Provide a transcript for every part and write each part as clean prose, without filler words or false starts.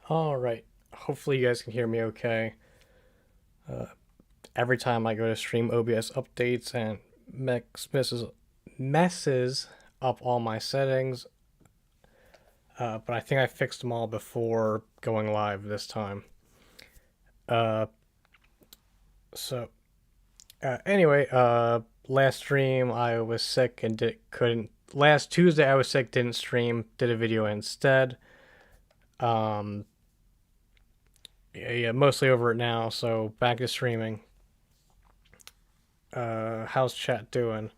Alright, hopefully you guys can hear me okay. Uh, every time I go to stream, OBS updates and messes up all my settings, but I think I fixed them all before going live this time. Uh, so, last stream I was sick and couldn't. Last Tuesday I was sick, didn't stream, did a video instead. Um, yeah, mostly over it now, so back to streaming. How's chat doing?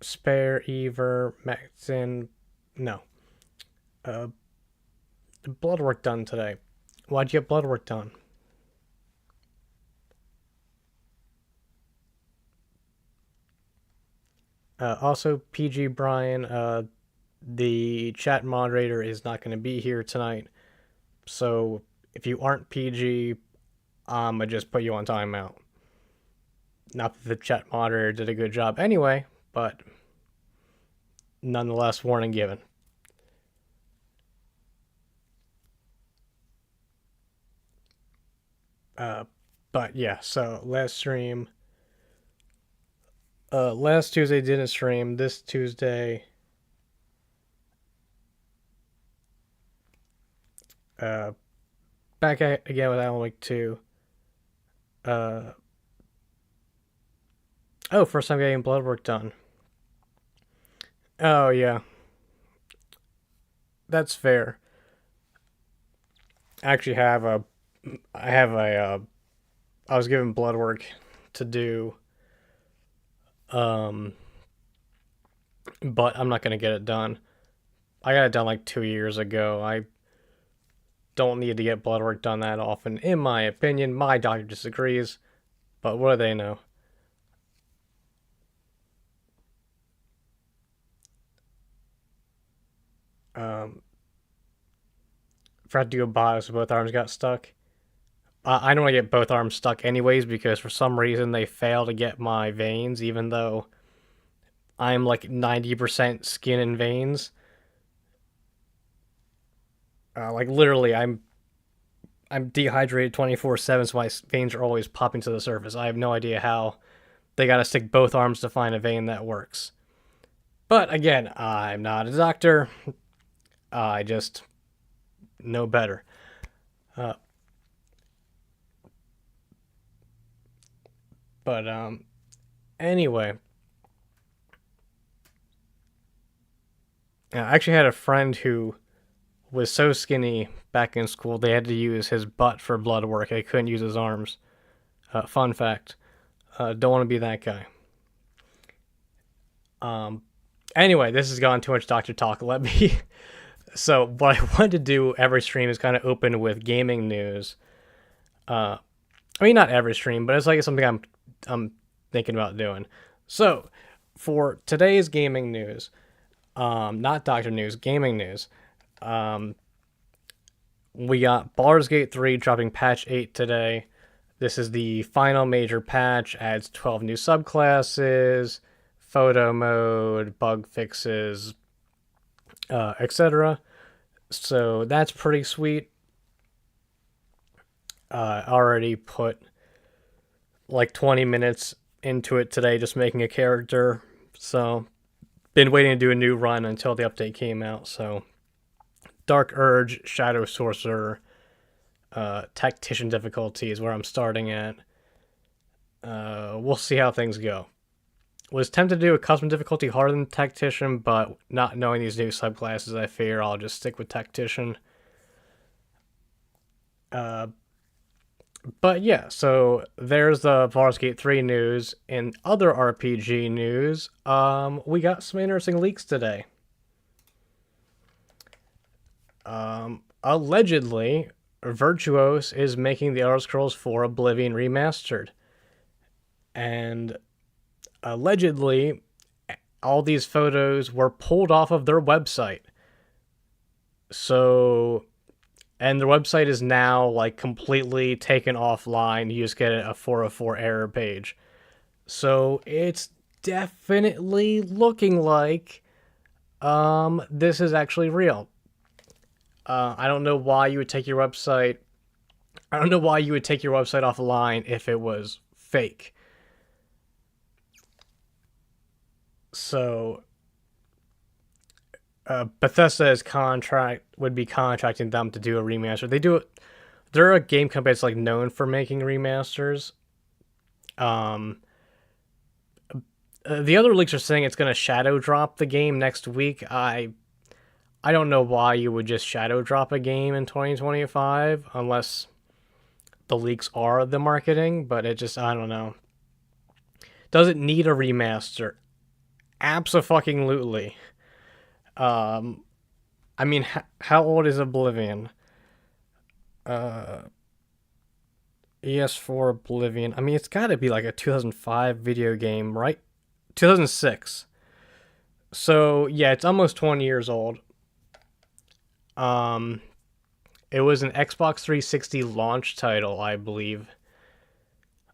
Spare, Ever, Maxin, no. Uh, blood work done today. Why'd you get blood work done? Also, PG Brian, the chat moderator is not going to be here tonight. So if you aren't PG, I'ma just put you on timeout. Not that the chat moderator did a good job anyway, but nonetheless, warning given. But yeah, so last stream. Last Tuesday didn't stream. This Tuesday, uh, back again with Alan Wake 2. Uh, oh, first time getting blood work done. Oh, yeah. That's fair. I actually have a. I have a. I was given blood work to do. Um, but I'm not gonna get it done. I got it done like 2 years ago. I don't need to get blood work done that often, in my opinion. My doctor disagrees, but what do they know? Um, Forgot to go bio, so both arms got stuck. I don't want to get both arms stuck anyways because for some reason they fail to get my veins, even though I'm like 90% skin and veins. Like literally, I'm dehydrated 24/7, so my veins are always popping to the surface. I have no idea how they got to stick both arms to find a vein that works. But again, I'm not a doctor. I just know better. Uh, but anyway, I actually had a friend who was so skinny back in school they had to use his butt for blood work. They couldn't use his arms. Fun fact. Don't want to be that guy. Um, anyway, this has gone too much doctor talk. Let me. So what I wanted to do every stream is kind of open with gaming news. Uh, I mean, not every stream, but it's like something I'm thinking about doing. So for today's gaming news, not doctor news, gaming news. Um, we got Baldur's Gate 3 dropping patch 8 today. This is the final major patch, adds 12 new subclasses, photo mode, bug fixes, etc. So that's pretty sweet. Already put like 20 minutes into it today just making a character. So, been waiting to do a new run until the update came out. So, Dark Urge, Shadow Sorcerer, Tactician difficulty is where I'm starting at. We'll see how things go. Was tempted to do a custom difficulty harder than Tactician, but not knowing these new subclasses, I figure I'll just stick with Tactician. But yeah, so there's the Baldur's Gate 3 news. In other RPG news, we got some interesting leaks today. Allegedly, Virtuos is making the Elder Scrolls 4 Oblivion remastered. And allegedly, all these photos were pulled off of their website. So, and their website is now like completely taken offline. You just get a 404 error page. So it's definitely looking like this is actually real. I don't know why you would take your website. I don't know why you would take your website offline if it was fake. So Bethesda's contract would be contracting them to do a remaster. They do it. They're a game company that's like known for making remasters. Um, the other leaks are saying it's going to shadow drop the game next week. I don't know why you would just shadow drop a game in 2025 unless the leaks are the marketing, but it just I don't know. Does it need a remaster? Absolutely. Um, I mean, how old is Oblivion? Uh, ES4 Oblivion. I mean, it's got to be like a 2005 video game, right? 2006. So yeah, it's almost 20 years old. Um, it was an Xbox 360 launch title, I believe.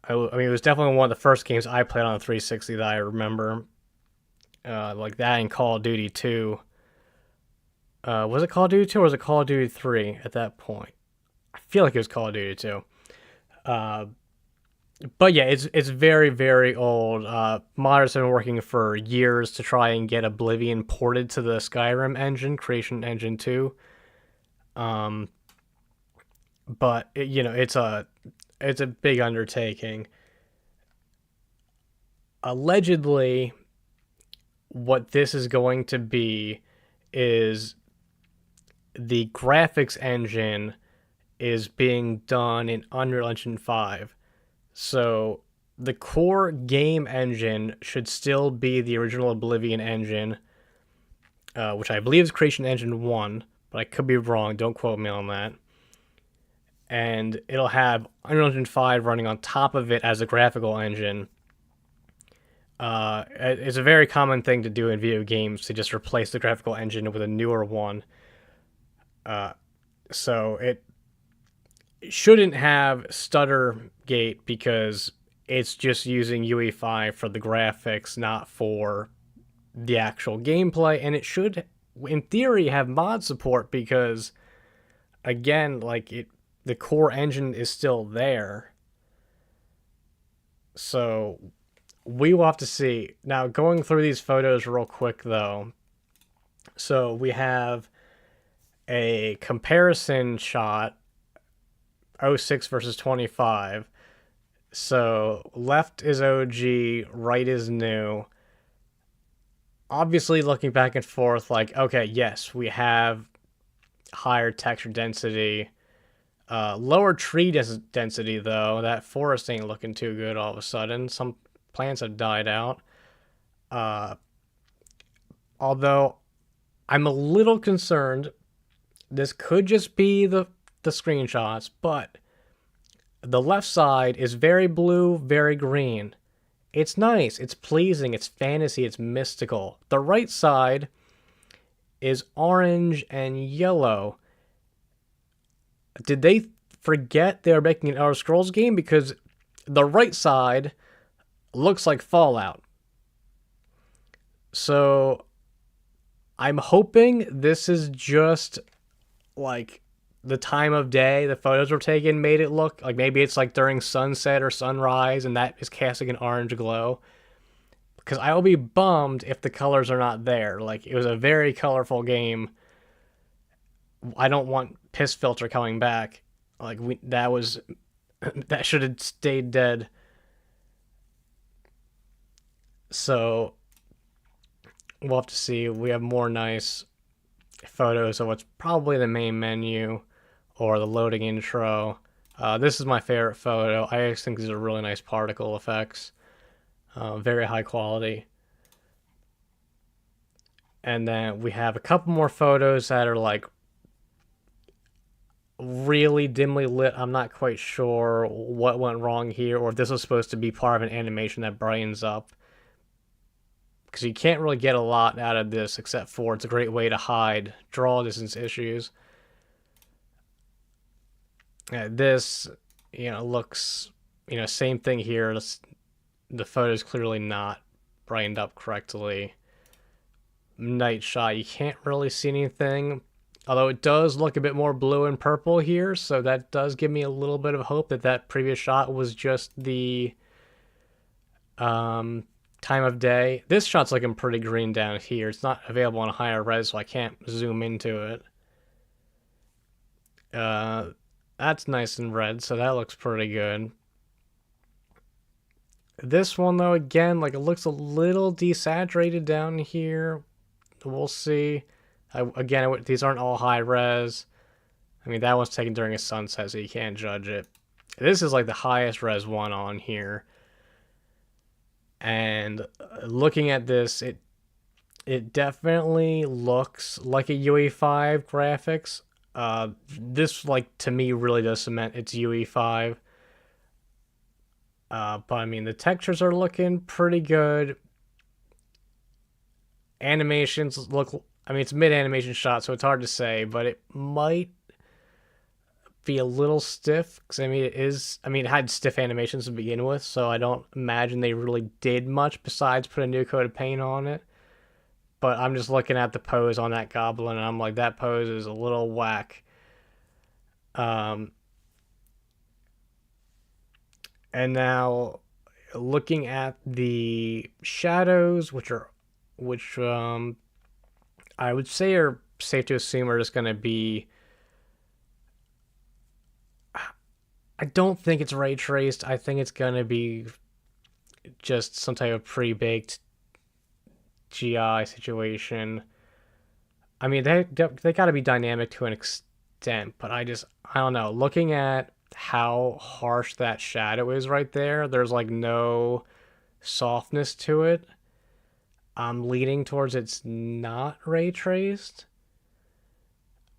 I mean, it was definitely one of the first games I played on the 360 that I remember. Like that and Call of Duty 2. Was it Call of Duty 2 or was it Call of Duty 3 at that point? I feel like it was Call of Duty 2. Uh, but yeah, it's very very old. Modders have been working for years to try and get Oblivion ported to the Skyrim engine, Creation Engine 2. Um, but it's a big undertaking. Allegedly, what this is going to be is the graphics engine is being done in Unreal Engine 5. So the core game engine should still be the original Oblivion engine, which I believe is Creation Engine 1, but I could be wrong. Don't quote me on that. And it'll have Unreal Engine 5 running on top of it as a graphical engine. It's a very common thing to do in video games to just replace the graphical engine with a newer one. So it shouldn't have stutter gate because it's just using UE5 for the graphics, not for the actual gameplay. And it should, in theory, have mod support because, again, the core engine is still there. So we will have to see. Now, going through these photos real quick, though. So we have a comparison shot, '06 versus 25. So left is OG, right is new. Obviously, looking back and forth, like, okay, yes, we have higher texture density. Lower tree density, though. That forest ain't looking too good all of a sudden. Some plants have died out. Uh, Although I'm a little concerned. This could just be the screenshots, but the left side is very blue, very green. It's nice, it's pleasing, it's fantasy, it's mystical. The right side is orange and yellow. Did they forget they were making an Elder Scrolls game? Because the right side looks like Fallout. So I'm hoping this is just like the time of day the photos were taken made it look like maybe it's like during sunset or sunrise and that is casting an orange glow. Because I will be bummed if the colors are not there. Like, it was a very colorful game. I don't want piss filter coming back. Like, that should have stayed dead. So we'll have to see. We have more nice photos of what's probably the main menu or the loading intro. This is my favorite photo. I just think these are really nice particle effects. Very high quality. And then we have a couple more photos that are like really dimly lit. I'm not quite sure what went wrong here or if this was supposed to be part of an animation that brightens up. Because you can't really get a lot out of this except for it's a great way to hide draw distance issues. This, looks, same thing here. The photo is clearly not brightened up correctly. Night shot, you can't really see anything. Although it does look a bit more blue and purple here, so that does give me a little bit of hope that that previous shot was just the time of day. This shot's looking pretty green down here. It's not available on a higher res, so I can't zoom into it. That's nice and red, so that looks pretty good. This one, though, again, like, it looks a little desaturated down here. We'll see. Again, these aren't all high res. I mean, that one's taken during a sunset, so you can't judge it. This is like the highest res one on here. And looking at this, it definitely looks like a UE5 graphics. This, like, to me, really does cement it's UE5. But I mean, the textures are looking pretty good. Animations look, I mean, it's mid animation shot, so it's hard to say, but it might be a little stiff because it had stiff animations to begin with, so I don't imagine they really did much besides put a new coat of paint on it. But I'm just looking at the pose on that goblin, and I'm like, that pose is a little whack. And now, looking at the shadows, which I would say are safe to assume are just going to be. I don't think it's ray traced. I think it's going to be just some type of pre-baked GI situation. I mean, they got to be dynamic to an extent, but I don't know. Looking at how harsh that shadow is right there, there's like no softness to it. I'm leaning towards it's not ray traced.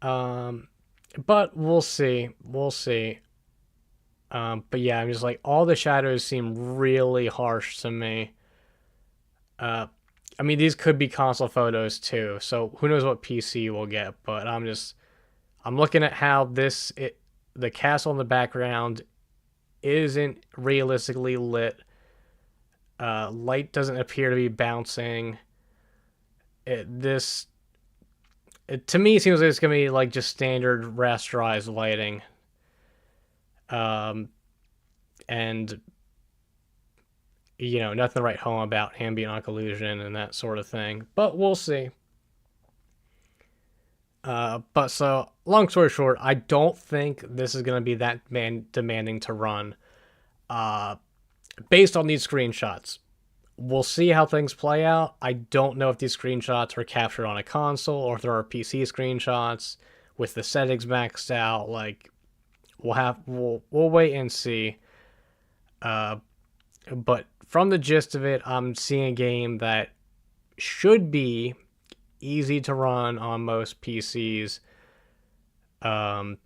But we'll see. But yeah, I'm just like, all the shadows seem really harsh to me. I mean, these could be console photos too, so who knows what PC we'll get, but I'm looking at how the castle in the background isn't realistically lit. Light doesn't appear to be bouncing. To me, it seems like it's going to be like just standard rasterized lighting. And, you know, nothing to write home about ambient occlusion and that sort of thing. But we'll see. But so, long story short, I don't think this is going to be that demanding to run. Based on these screenshots. We'll see how things play out. I don't know if these screenshots were captured on a console or if there are PC screenshots with the settings maxed out. Like, we'll wait and see. But from the gist of it, I'm seeing a game that should be easy to run on most PCs. But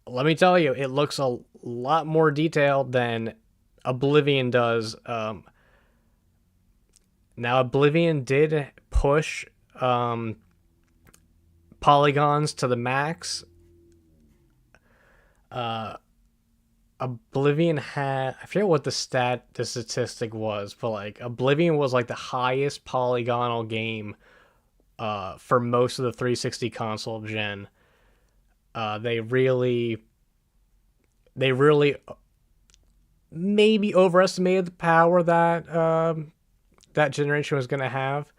let me tell you, it looks a lot more detailed than Oblivion does. Now, Oblivion did push polygons to the max. Oblivion had, I forget what the statistic was, but like Oblivion was like the highest polygonal game for most of the 360 console gen. They really maybe overestimated the power that that generation was going to have.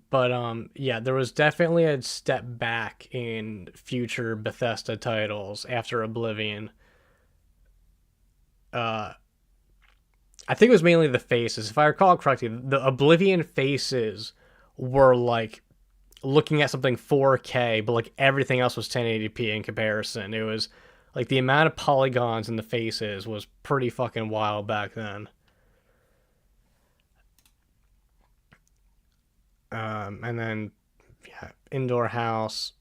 But yeah, there was definitely a step back in future Bethesda titles after Oblivion. I think it was mainly the faces. If I recall correctly, the Oblivion faces were like looking at something 4K, but like everything else was 1080p in comparison. It was like the amount of polygons in the faces was pretty fucking wild back then. And then, yeah, indoor house.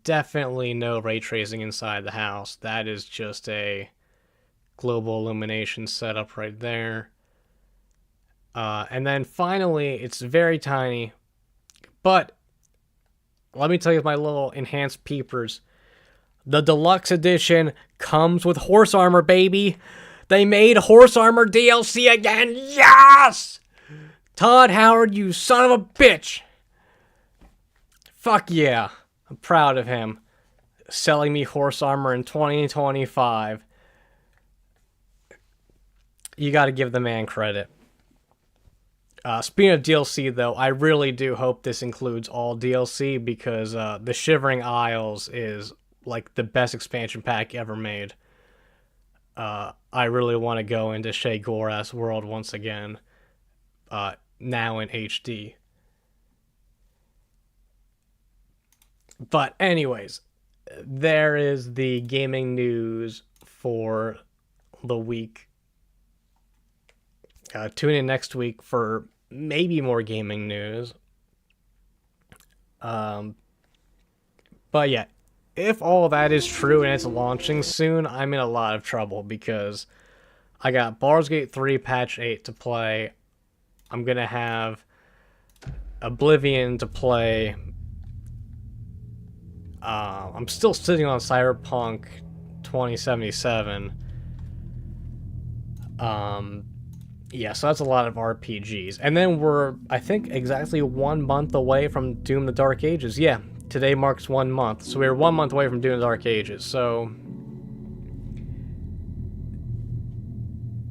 Definitely no ray tracing inside the house. That is just a global illumination setup right there. And then finally, it's very tiny, but let me tell you, my little enhanced peepers, the deluxe edition comes with horse armor, baby. They made horse armor DLC again. Yes! Todd Howard, you son of a bitch! Fuck yeah. I'm proud of him. Selling me horse armor in 2025. You gotta give the man credit. Speaking of DLC, though, I really do hope this includes all DLC because the Shivering Isles is like the best expansion pack ever made. I really want to go into Shea Gorath's world once again, now in HD. But anyways, there is the gaming news for the week. Tune in next week for maybe more gaming news. But yeah, if all that is true and it's launching soon, I'm in a lot of trouble because I got Baldur's Gate 3 Patch 8 to play. I'm going to have Oblivion to play. I'm still sitting on Cyberpunk 2077. Yeah, so that's a lot of RPGs. And then we're, I think, exactly 1 month away from Doom the Dark Ages. Yeah, today marks 1 month. So we're 1 month away from Doom the Dark Ages. So,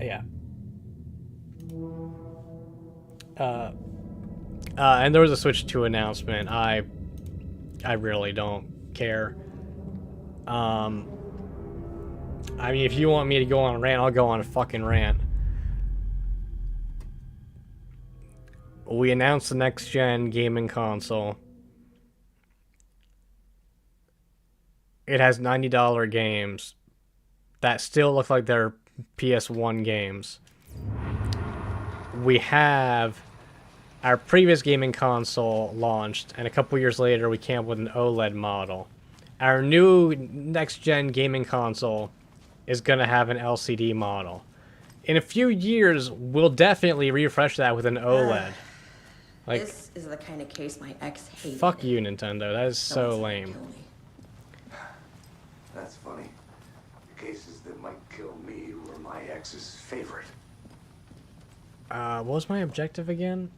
yeah. And there was a Switch 2 announcement. I really don't care. I mean, if you want me to go on a rant, I'll go on a fucking rant. We announced the next-gen gaming console. It has $90 games that still look like they're PS1 games. We have our previous gaming console launched, and a couple years later we came up with an OLED model. Our new next-gen gaming console is going to have an LCD model. In a few years, we'll definitely refresh that with an OLED. Like, this is the kind of case my ex hated. Fuck you, Nintendo. That is so lame. That's funny. The cases that might kill me were my ex's favorite. What was my objective again?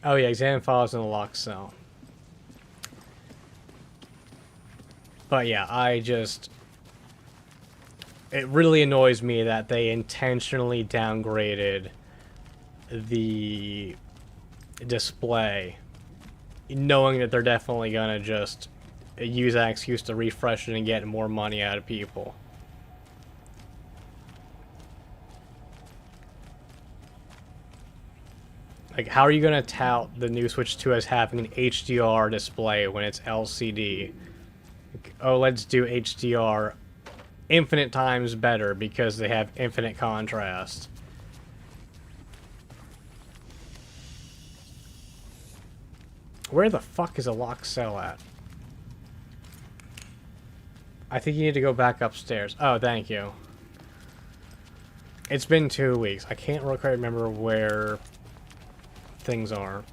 Oh yeah, examine files in the locked cell. But yeah, it really annoys me that they intentionally downgraded the display, knowing that they're definitely gonna just use that excuse to refresh it and get more money out of people. Like, how are you gonna tout the new Switch 2 as having an HDR display when it's LCD? OLEDs do HDR infinite times better because they have infinite contrast. Where the fuck is a locked cell at? I think you need to go back upstairs. Oh, thank you. It's been 2 weeks. I can't really quite remember where things are.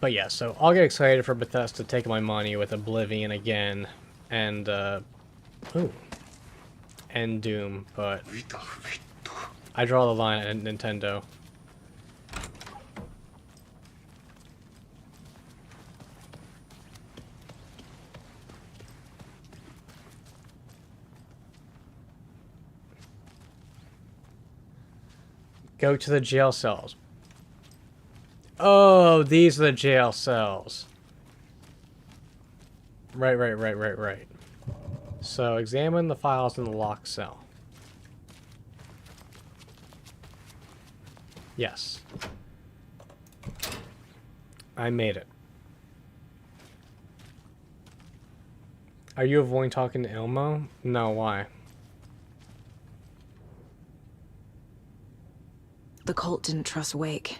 But yeah, so I'll get excited for Bethesda taking my money with Oblivion again, and, ooh, and Doom, but I draw the line at Nintendo. Go to the jail cells. Oh, these are the jail cells. Right. So, examine the files in the locked cell. Yes. I made it. Are you avoiding talking to Ilmo? No, why? The cult didn't trust Wake.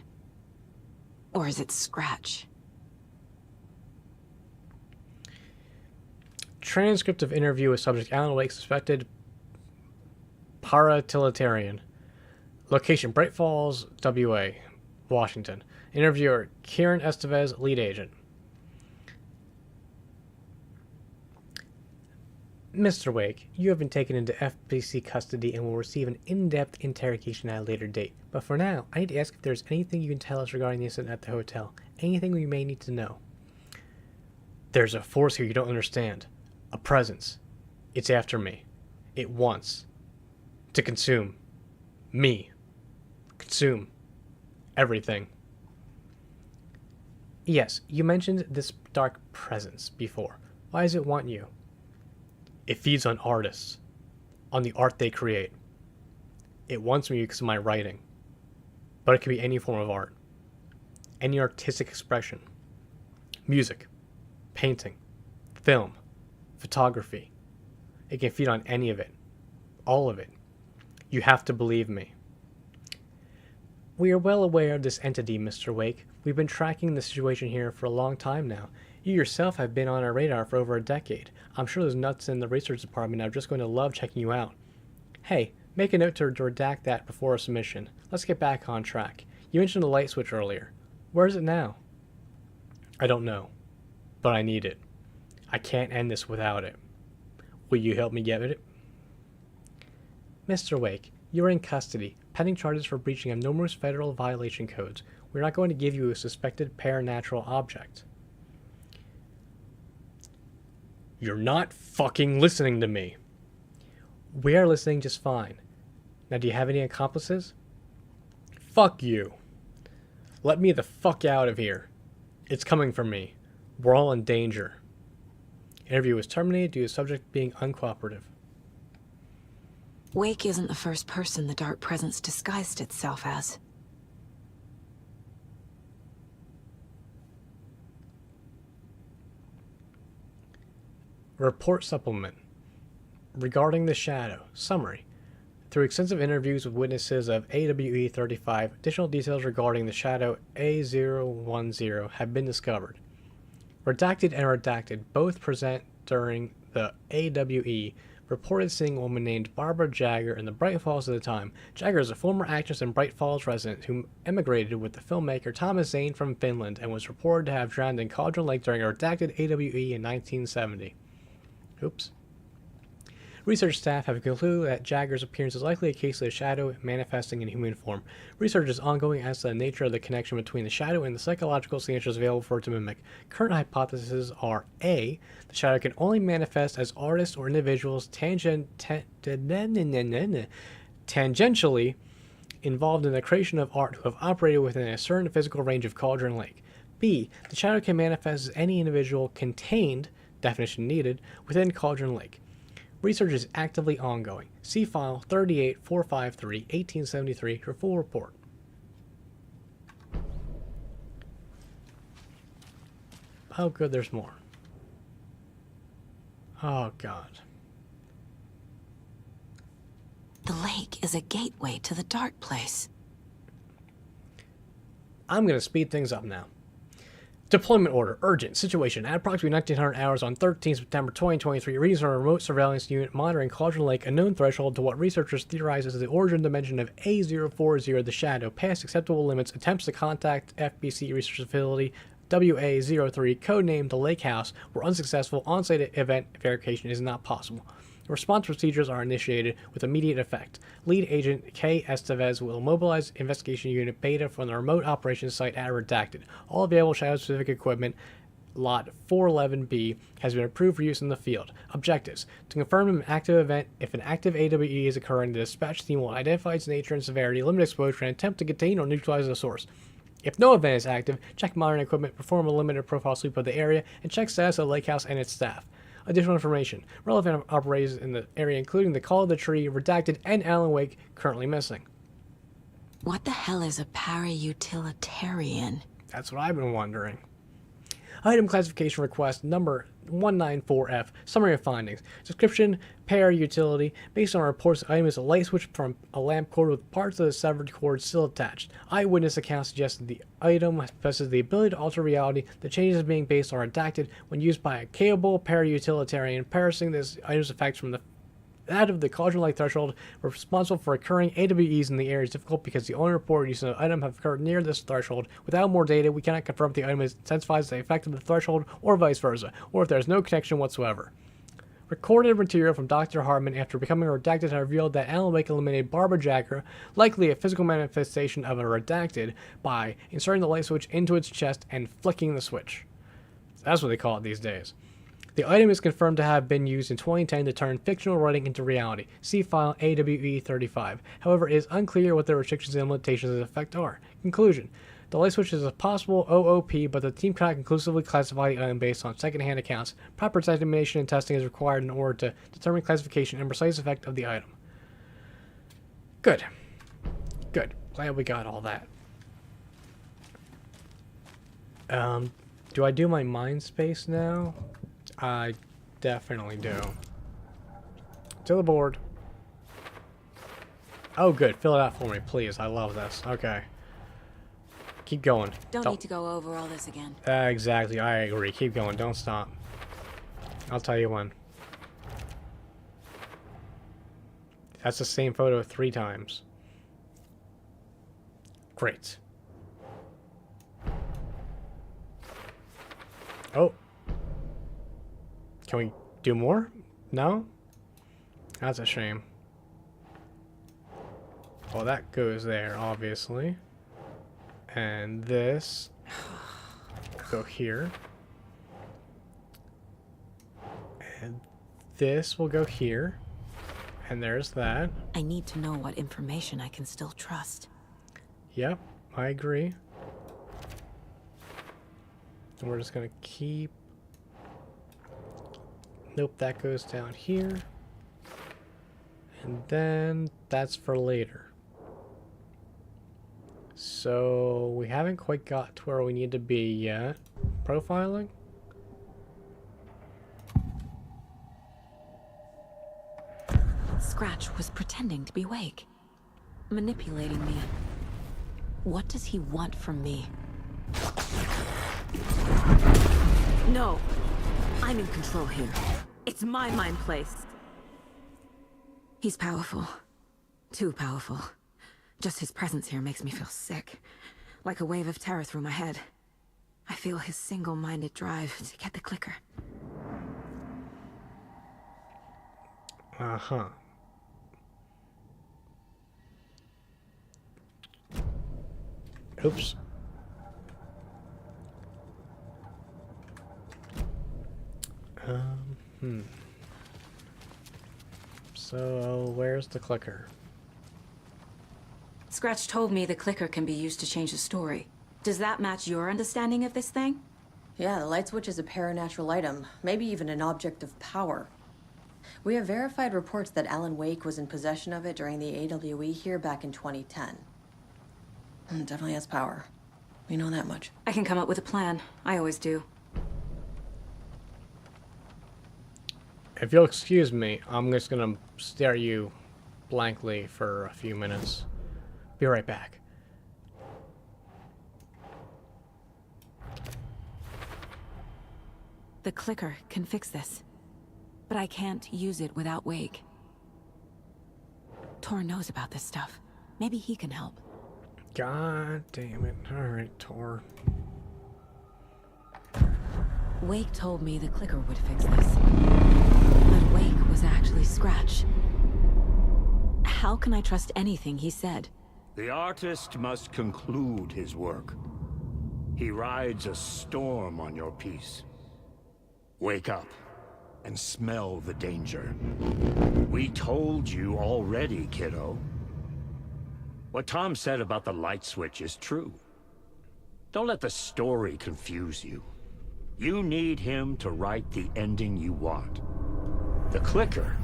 Or is it Scratch? Transcript of interview with subject Alan Wake, suspected paratiliterian. Location, Bright Falls, WA, Washington. Interviewer, Kieran Estevez, lead agent. Mr. Wake, you have been taken into FBC custody and will receive an in-depth interrogation at a later date. But for now, I need to ask if there's anything you can tell us regarding the incident at the hotel. Anything we may need to know. There's a force here you don't understand. A presence. It's after me. It wants to consume me. Consume everything. Yes, you mentioned this dark presence before. Why does it want you? It feeds on artists, on the art they create. It wants me because of my writing. But it can be any form of art. Any artistic expression. Music, painting, film, photography. It can feed on any of it. All of it. You have to believe me. We are well aware of this entity, Mr. Wake. We've been tracking the situation here for a long time now. You yourself have been on our radar for over a decade. I'm sure those nuts in the research department are just going to love checking you out. Hey, make a note to redact that before a submission. Let's get back on track. You mentioned the light switch earlier. Where is it now? I don't know, but I need it. I can't end this without it. Will you help me get it? Mr. Wake, you are in custody, pending charges for breaching of numerous federal violation codes. We're not going to give you a suspected paranatural object. You're not fucking listening to me. We are listening just fine. Now, do you have any accomplices? Fuck you. Let me the fuck out of here. It's coming for me. We're all in danger. Interview was terminated due to subject being uncooperative. Wake isn't the first person the dark presence disguised itself as. Report supplement. Regarding the Shadow. Summary. Through extensive interviews with witnesses of AWE 35, additional details regarding the Shadow A010 have been discovered. Redacted and redacted both present during the AWE reported seeing a woman named Barbara Jagger in the Bright Falls at the time. Jagger is a former actress and Bright Falls resident who emigrated with the filmmaker Thomas Zane from Finland and was reported to have drowned in Cauldron Lake during a redacted AWE in 1970. Oops. Research staff have concluded that Jagger's appearance is likely a case of the Shadow manifesting in human form. Research is ongoing as to the nature of the connection between the Shadow and the psychological signatures available for it to mimic. Current hypotheses are A. The Shadow can only manifest as artists or individuals tangentially involved in the creation of art who have operated within a certain physical range of Cauldron Lake. B. The Shadow can manifest as any individual contained, definition needed, within Cauldron Lake. Research is actively ongoing. See file 38453, 1873 for full report. Oh good, there's more. Oh god. The lake is a gateway to the dark place. I'm going to speed things up now. Deployment order. Urgent. Situation. At approximately 1900 hours on 13 September 2023, readings from a remote surveillance unit monitoring Cauldron Lake, a known threshold to what researchers theorize is the origin dimension of A040, the Shadow, past acceptable limits, attempts to contact FBC research facility WA03, codenamed the Lake House, were unsuccessful. On-site event verification is not possible. Response procedures are initiated with immediate effect. Lead agent K. Estevez will mobilize investigation unit Beta from the remote operations site at redacted. All available Shadow-specific equipment, Lot 411B, has been approved for use in the field. Objectives. To confirm an active event, if an active AWE is occurring, the dispatch team will identify its nature and severity, limit exposure, and attempt to contain or neutralize the source. If no event is active, check modern equipment, perform a limited profile sweep of the area, and check status of the Lake House and its staff. Additional information. Relevant operators in the area, including the Call of the Tree, Redacted, and Alan Wake, currently missing. What the hell is a para-utilitarian? That's what I've been wondering. Item classification request number 194F. Summary of findings. Description, para-utility. Based on reports, the item is a light switch from a lamp cord with parts of the severed cord still attached. Eyewitness accounts suggest that the item possesses the ability to alter reality. The changes being based are redacted when used by a capable para-utilitarian. Parsing this item's effects from the that of the cauldron-like threshold responsible for occurring AWEs in the area is difficult because the only reported use of the item have occurred near this threshold. Without more data, we cannot confirm if the item intensifies the effect of the threshold or vice versa, or if there is no connection whatsoever. Recorded material from Dr. Hartman after becoming redacted have revealed that Alan Wake eliminated Barbara Jagger, likely a physical manifestation of a redacted, by inserting the light switch into its chest and flicking the switch. That's what they call it these days. The item is confirmed to have been used in 2010 to turn fictional writing into reality. See file AWE35. However, it is unclear what the restrictions and limitations of the effect are. Conclusion. The light switch is a possible OOP, but the team cannot conclusively classify the item based on secondhand accounts. Proper examination and testing is required in order to determine classification and precise effect of the item. Good. Good. Glad we got all that. Do I do my mind space now? I definitely do. To the board. Oh, good. Fill it out for me, please. I love this. Okay. Keep going. Don't need to go over all this again. Exactly. I agree. Keep going. Don't stop. I'll tell you when. That's the same photo 3 times. Great. Oh. Can we do more? No? That's a shame. Well, that goes there, obviously. And this go here. And this will go here. And there's that. I need to know what information I can still trust. Yep, I agree. And we're just gonna keep... Nope, that goes down here. And then that's for later. So we haven't quite got to where we need to be yet. Profiling? Scratch was pretending to be Wake. Manipulating me. What does he want from me? No! I'm in control here. It's my mind place. He's powerful. Too powerful. Just his presence here makes me feel sick. Like a wave of terror through my head. I feel his single-minded drive to get the clicker. Uh-huh. Oops. So, where's the clicker? Scratch told me the clicker can be used to change the story. Does that match your understanding of this thing? Yeah, the light switch is a paranatural item, maybe even an object of power. We have verified reports that Alan Wake was in possession of it during the AWE here back in 2010. Definitely has power. We know that much. I can come up with a plan. I always do. If you'll excuse me, I'm just gonna stare at you blankly for a few minutes. Be right back. The clicker can fix this. But I can't use it without Wake. Tor knows about this stuff. Maybe he can help. God damn it. Alright, Tor. Wake told me the clicker would fix this. But Wake was actually Scratch. How can I trust anything he said? The artist must conclude his work. He rides a storm on your piece. Wake up and smell the danger. We told you already, kiddo. What Tom said about the light switch is true. Don't let the story confuse you. You need him to write the ending you want. The clicker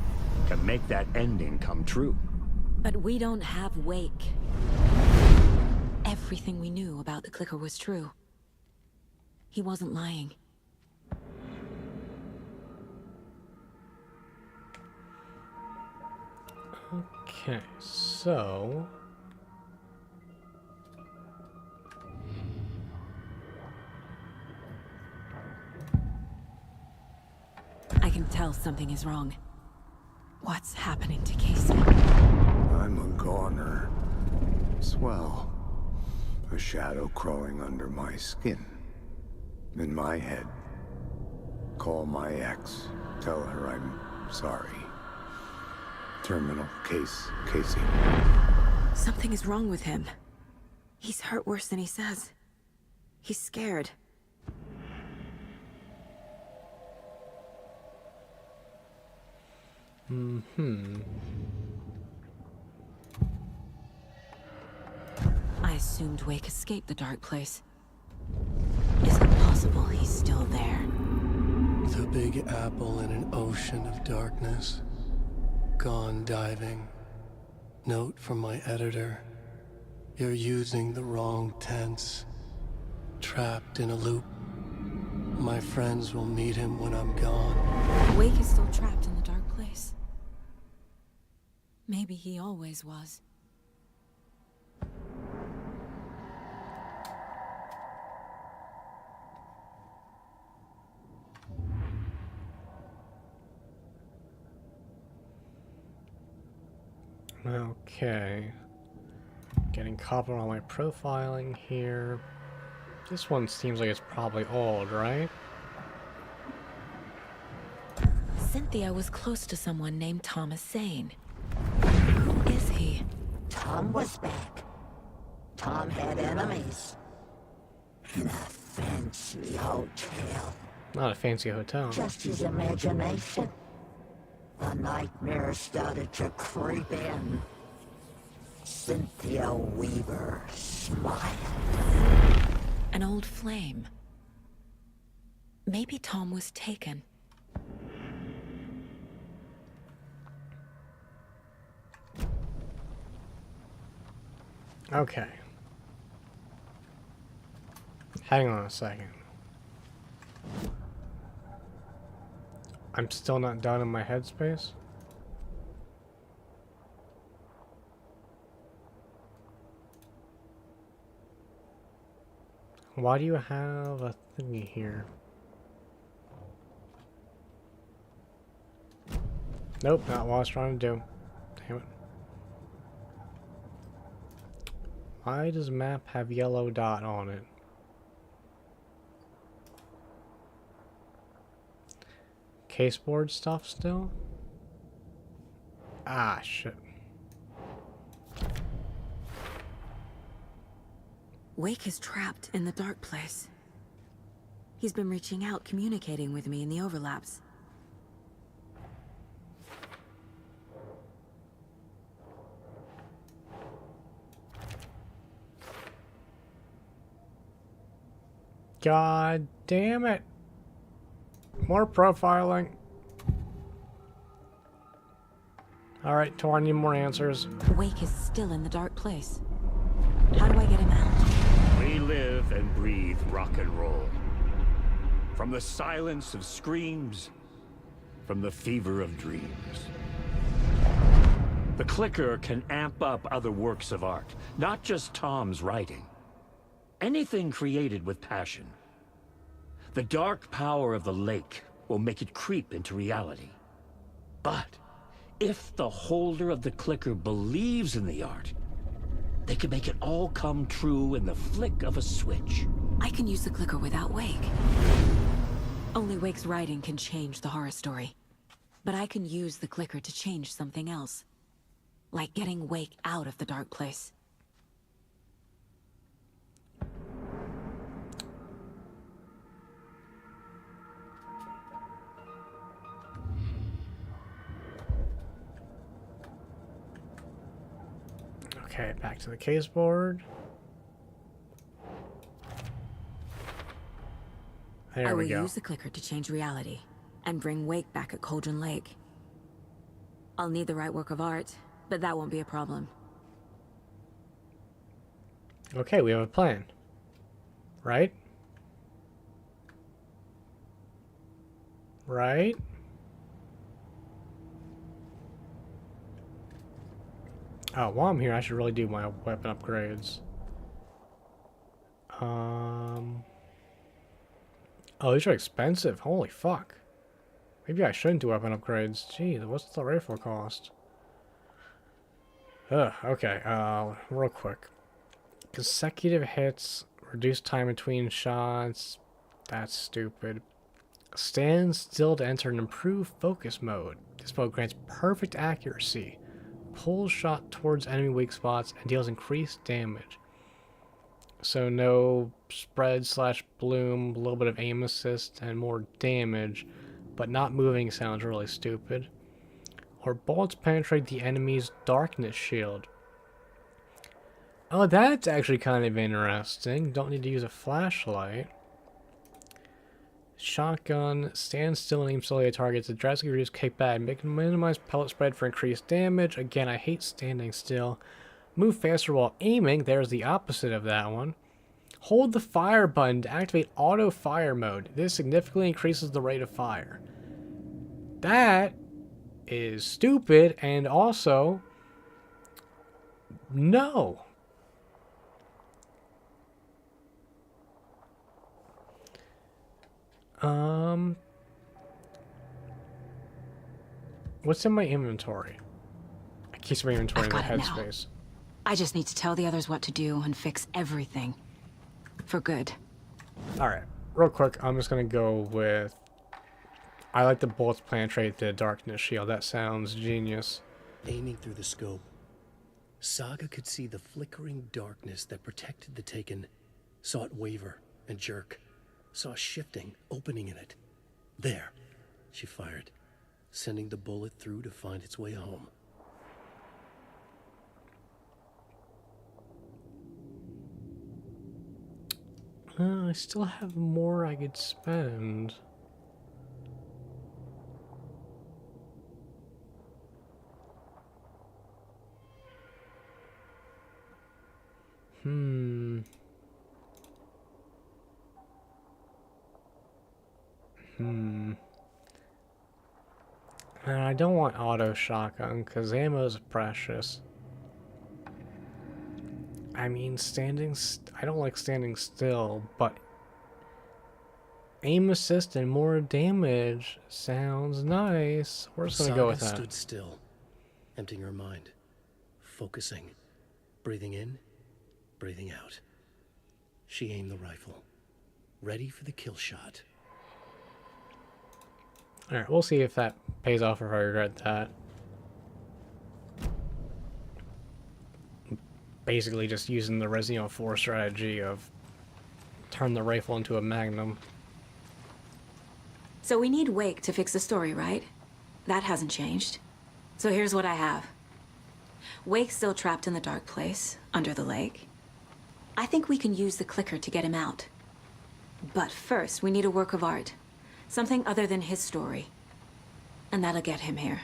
can make that ending come true. But we don't have Wake. Everything we knew about the clicker was true. He wasn't lying. Okay, so... I can tell something is wrong. What's happening to Casey? I'm a goner. Swell. A shadow crawling under my skin. In my head. Call my ex. Tell her I'm sorry. Terminal case, Casey. Something is wrong with him. He's hurt worse than he says. He's scared. I assumed Wake escaped the dark place. Is it possible he's still there? The Big Apple in an ocean of darkness. Gone diving. Note from my editor. You're using the wrong tense. Trapped in a loop. My friends will meet him when I'm gone. Wake is still trapped in the dark place. Maybe he always was. Okay. Getting caught on my profiling here. This one seems like it's probably old, right? Cynthia was close to someone named Thomas Zane. Who is he? Tom was back. Tom had enemies. In a fancy hotel. Not a fancy hotel. Just his imagination. The nightmare started to creep in. Cynthia Weaver smiled. An old flame. Maybe Tom was taken. Okay. Hang on a second. I'm still not done in my headspace. Why do you have a thingy here? Nope, not what I was trying to do. Damn it. Why does map have yellow dot on it? Caseboard stuff still? Ah, shit. Wake is trapped in the dark place. He's been reaching out, communicating with me in the overlaps. God damn it. More profiling. Alright, Tor, I need more answers. Wake is still in the dark place. How do I get him out? We live and breathe rock and roll. From the silence of screams, from the fever of dreams. The clicker can amp up other works of art, not just Tom's writing. Anything created with passion. The dark power of the lake will make it creep into reality. But if the holder of the clicker believes in the art, they can make it all come true in the flick of a switch. I can use the clicker without Wake. Only Wake's writing can change the horror story. But I can use the clicker to change something else. Like getting Wake out of the dark place. Okay, back to the case board. There I will we go. use the clicker to change reality and bring Wake back at Cauldron Lake. I'll need the right work of art, but that won't be a problem. Okay, we have a plan. Right? Right? Oh, while I'm here, I should really do my weapon upgrades. Oh, these are expensive. Holy fuck. Maybe I shouldn't do weapon upgrades. Gee, what's the rifle cost? Okay, real quick. Consecutive hits, reduce time between shots. That's stupid. Stand still to enter an improved focus mode. This mode grants perfect accuracy, pulls shot towards enemy weak spots, and deals increased damage. So no spread slash bloom, a little bit of aim assist, and more damage, but not moving sounds really stupid. Or bullets penetrate the enemy's darkness shield. Oh, that's actually kind of interesting. Don't need to use a flashlight. Shotgun, stand still and aim slowly at targets to drastically reduce kickback, minimize pellet spread for increased damage. Again, I hate standing still. Move faster while aiming. There's the opposite of that one. Hold the fire button to activate auto fire mode. This significantly increases the rate of fire. That is stupid, and also no. What's in my inventory? I keep my inventory in the I've got it now. headspace. I just need to tell the others what to do and fix everything. For good. Alright, real quick, I'm just gonna go with... I like the bullets penetrate the darkness shield. That sounds genius. Aiming through the scope, Saga could see the flickering darkness that protected the Taken, saw it waver and jerk, saw a shifting opening in it. There, she fired, sending the bullet through to find its way home. I still have more I could spend. And I don't want auto shotgun because ammo is precious. I mean, I don't like standing still, but aim assist and more damage sounds nice. We're just gonna go with that. Saga stood still, emptying her mind, focusing, breathing in, breathing out. She aimed the rifle, ready for the kill shot. Alright, we'll see if that pays off or if I regret that. Basically just using the Resident Evil 4 strategy of turn the rifle into a magnum. So we need Wake to fix the story, right? That hasn't changed. So here's what I have. Wake's still trapped in the dark place, under the lake. I think we can use the clicker to get him out. But first, we need a work of art. Something other than his story. And that'll get him here.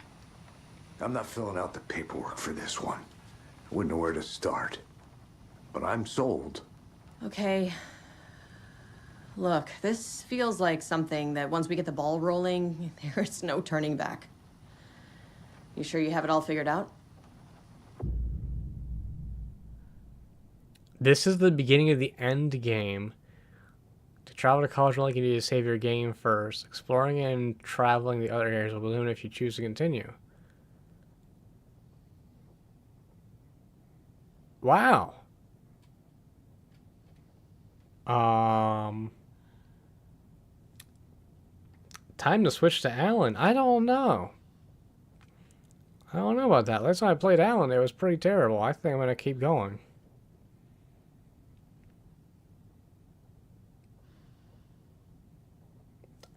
I'm not filling out the paperwork for this one. I wouldn't know where to start. But I'm sold. Okay. Look, this feels like something that once we get the ball rolling, there's no turning back. You sure you have it all figured out? This is the beginning of the end game. To travel to college, you need to save your game first. Exploring and traveling the other areas will balloon if you choose to continue. Wow. Time to switch to Alan. I don't know. I don't know about that. Last time I played Alan, it was pretty terrible. I think I'm going to keep going.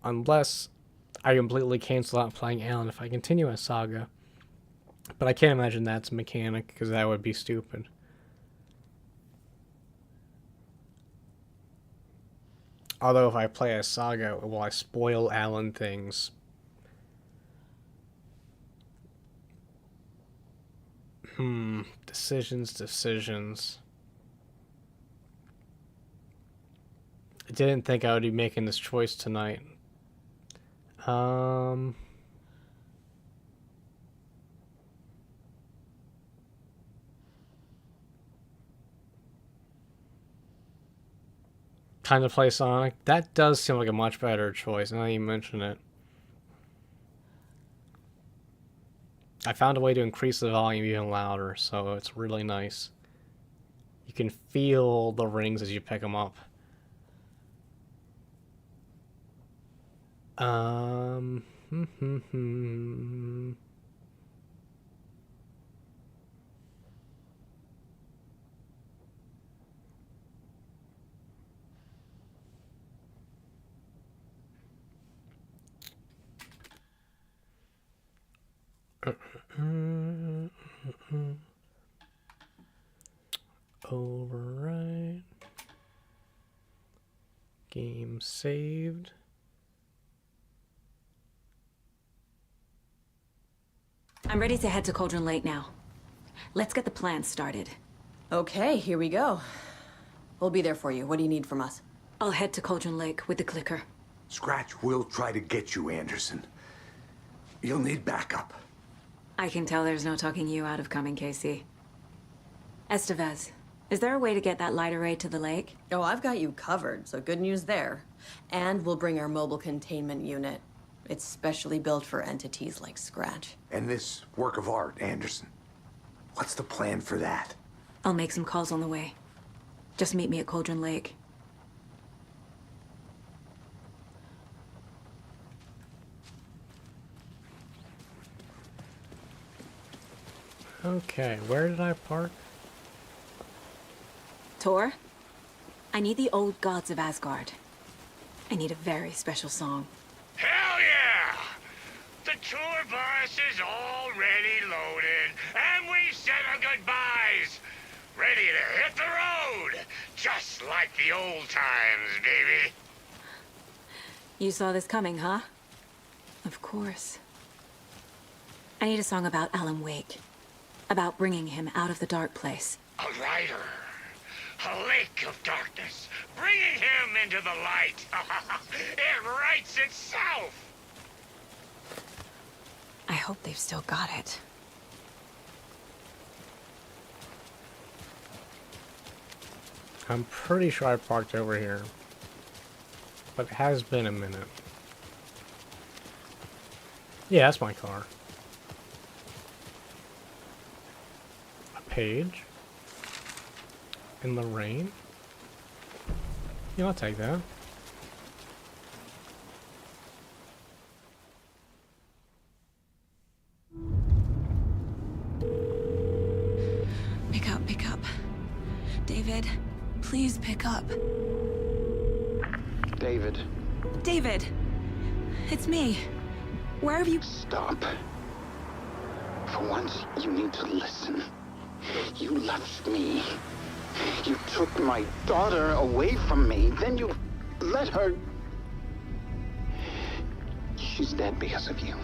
Unless I completely cancel out playing Alan if I continue as Saga. But I can't imagine that's a mechanic, because that would be stupid. Although if I play as Saga, will I spoil Alan things? Decisions. I didn't think I would be making this choice tonight. Time to play Sonic. That does seem like a much better choice, now that you mention it. I found a way to increase the volume even louder, so it's really nice. You can feel the rings as you pick them up. Hmm, hmm, hmm. Override. Game saved. I'm ready to head to Cauldron Lake now. Let's get the plan started. Okay, here we go. We'll be there for you. What do you need from us? I'll head to Cauldron Lake with the clicker. Scratch will try to get you, Anderson. You'll need backup. I can tell there's no talking you out of coming, Casey. Estevez, is there a way to get that light array to the lake? Oh, I've got you covered, so good news there. And we'll bring our mobile containment unit. It's specially built for entities like Scratch. And this work of art, Anderson. What's the plan for that? I'll make some calls on the way. Just meet me at Cauldron Lake. Okay, where did I park? Tor, I need the old gods of Asgard. I need a very special song. Hell yeah! The tour bus is already loaded, and we said our goodbyes. Ready to hit the road, just like the old times, baby. You saw this coming, huh? Of course. I need a song about Alan Wake. About bringing him out of the dark place. A rider. A lake of darkness. Bringing him into the light. It writes itself. I hope they've still got it. I'm pretty sure I parked over here. But it has been a minute. Yeah, that's my car. A page. In the rain. Yeah, I'll take that. Pick up. David, please pick up. David, David! It's me. Where have you... stop. For once, you need to listen. You left me. You took my daughter away from me. Then you let her... She's dead because of you.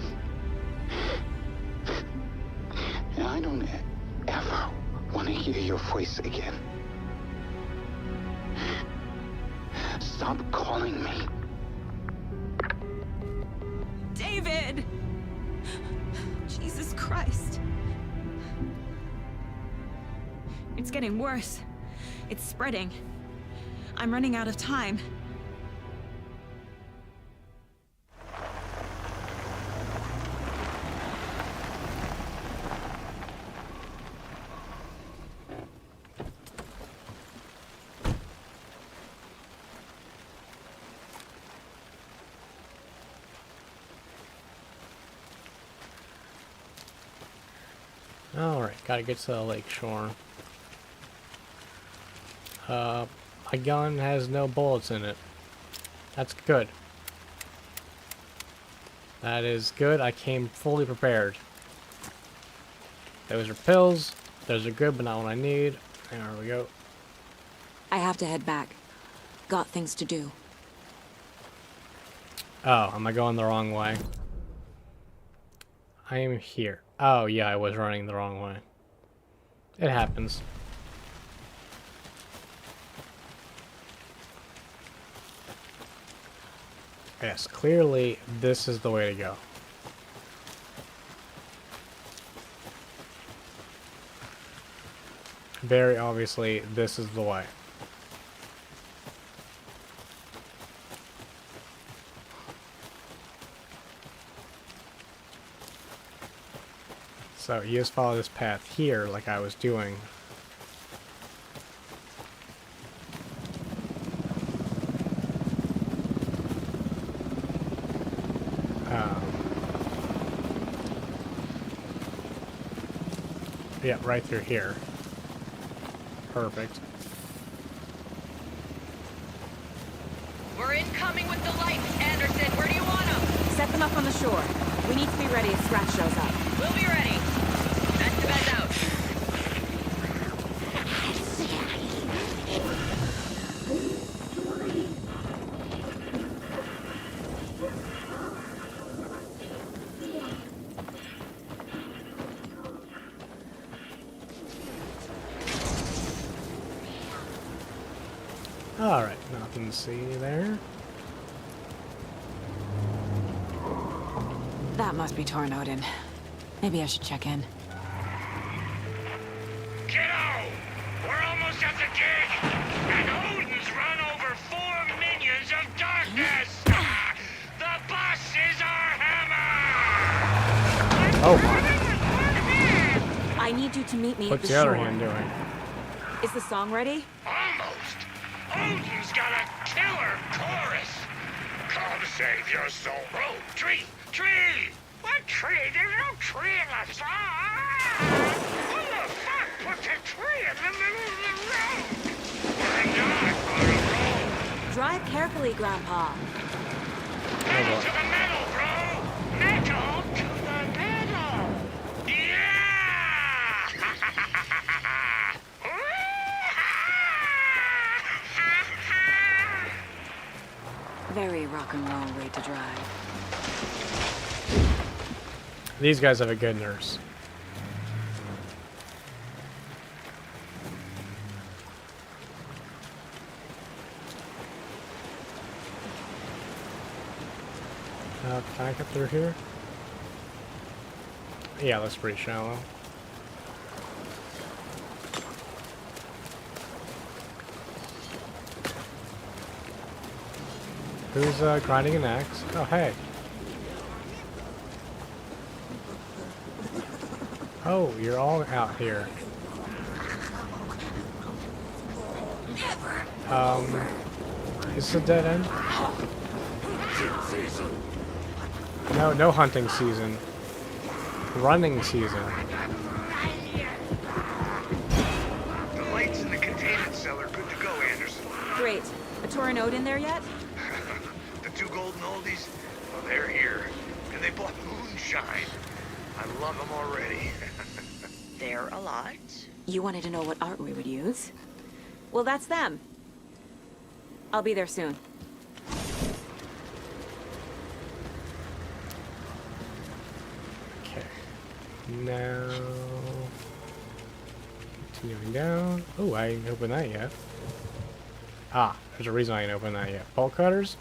And I don't ever want to hear your voice again. Stop calling me. David! Jesus Christ. It's getting worse. It's spreading. I'm running out of time. Alright, gotta get to the lake shore. My gun has no bullets in it. That's good. That is good. I came fully prepared. Those are pills. Those are good, but not what I need. There we go. I have to head back. Got things to do. Oh, am I going the wrong way? I am here. Oh, yeah, I was running the wrong way. It happens. Yes, clearly this is the way to go. Very obviously, this is the way. So you just follow this path here like I was doing. Yeah, right through here. Perfect. We're incoming with the lights, Anderson. Where do you want them? Set them up on the shore. We need to be ready if Scratch shows up. We'll be ready. That's the bed out. Alright, nothing to see there. That must be Tornodin. Maybe I should check in. Kiddo! We're almost at the gate! And Odin's run over 4 minions of darkness! The boss is our hammer! Oh my. I need you to meet me at What's the the shore. other hand doing? Is the song ready? Almost! Odin's got a killer chorus! Come save your soul. Oh, tree! Tree! What tree? There's no tree in the song! Who the fuck put the tree in the middle of the road? We're not on a road! Drive carefully, Grandpa. Metal to the metal, bro! Metal to the metal! Yeah! Very rock and roll way to drive. These guys have a good nurse. Can I get through here? Yeah, that's pretty shallow. Who's grinding an axe? Oh, hey. Oh, you're all out here. Is this a dead end? No, no hunting season. Running season. The lights in the containment cell are good to go, Anderson. Great. A Tornodin there yet? The 2 golden oldies, well, they're here. And they bought moonshine. I love them already. They're a lot. You wanted to know what art we would use? Well, that's them. I'll be there soon. Okay. Now... continuing down. Oh, I didn't open that yet. Ah, there's a reason I didn't open that yet. Bolt cutters?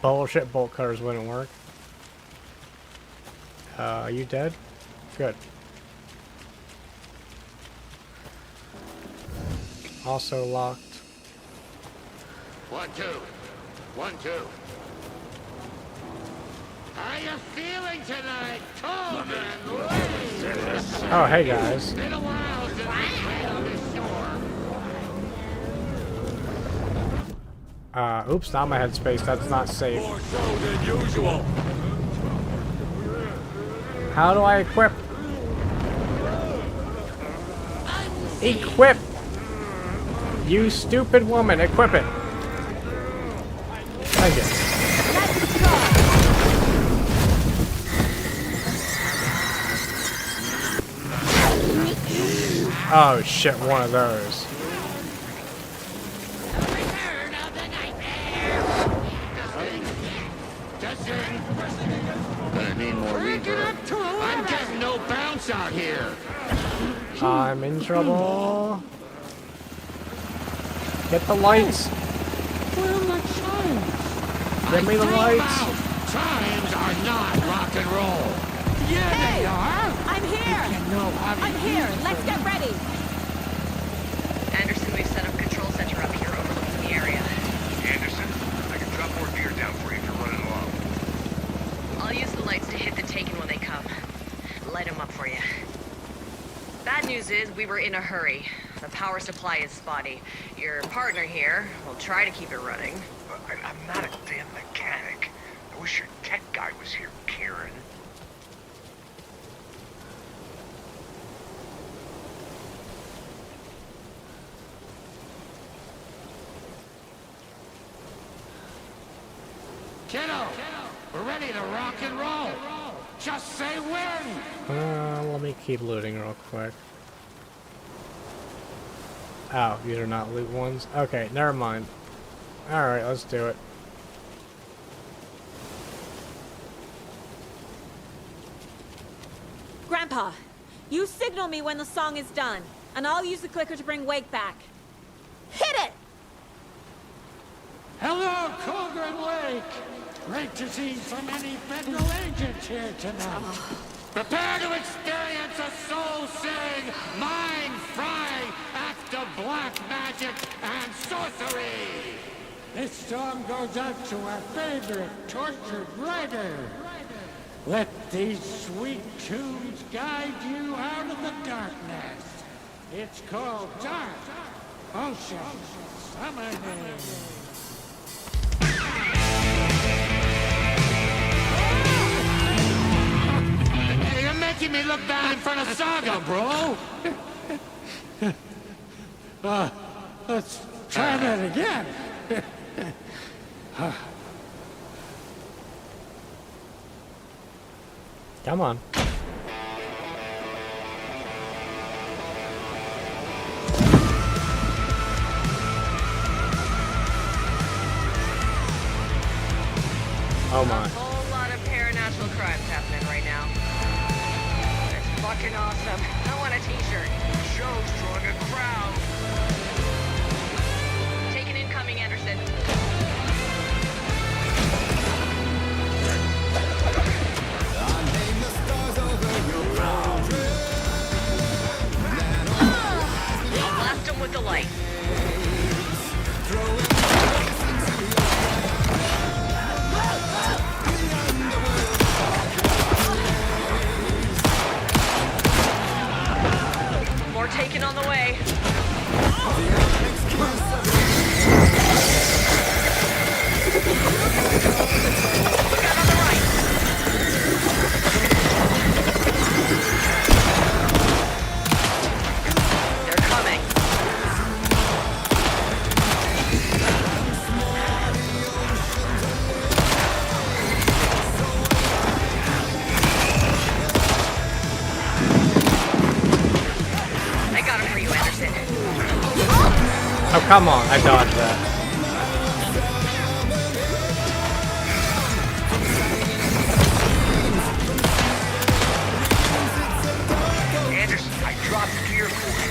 Bullshit, bolt cutters wouldn't work. Are you dead? Good. Also locked. 1, 2. 1, 2. How you feeling tonight, Tolman? Oh, hey guys. Been a while since we played on the shore. Oops, not my headspace. That's not safe. More so than usual. How do I equip? Equip! You stupid woman, equip it. Thank you. Oh shit, one of those. Gonna need more reverb. I'm getting no bounce out here. I'm in trouble. Get the lights. Where are my chimes? Get me the lights. Chimes are not rock and roll. Yeah, Hey! they are. I'm here! I'm here! Let's get ready! Anderson, we've set up a control center up here overlooking the area. Anderson, I can drop more gear down for you if you're running low. I'll use the lights to hit the Taken when they come. Light them up for you. we were in a hurry. The power supply is spotty. Your partner here will try to keep it running. I'm not a damn mechanic. I wish your tech guy was here, Karen. Kiddo, we're ready to rock and roll. Just say when. Let me keep looting real quick. Oh, these are not loot ones? Okay, never mind. Alright, let's do it. Grandpa, you signal me when the song is done, and I'll use the clicker to bring Wake back. Hit it! Hello, Colgan Lake. Great to see so many federal agents here tonight. Prepare to experience a soul-searing, mind-frying act of black magic and sorcery. This song goes out to our favorite tortured writer. Let these sweet tunes guide you out of the darkness. It's called Dark Ocean Summoning. Hey, you're making me look bad in front of Saga, bro. Let's try that again. Come on. Oh my. A whole lot of paranatural crimes happening right now. It's fucking awesome. I want a t-shirt. The show's drawing a crowd. Take an incoming, Anderson. I'll blast him with the light. More taken on the way. Look out on the right. They're coming. I got him for you, Anderson. Oh, come on. I dodged that. Anderson, I dropped gear for you.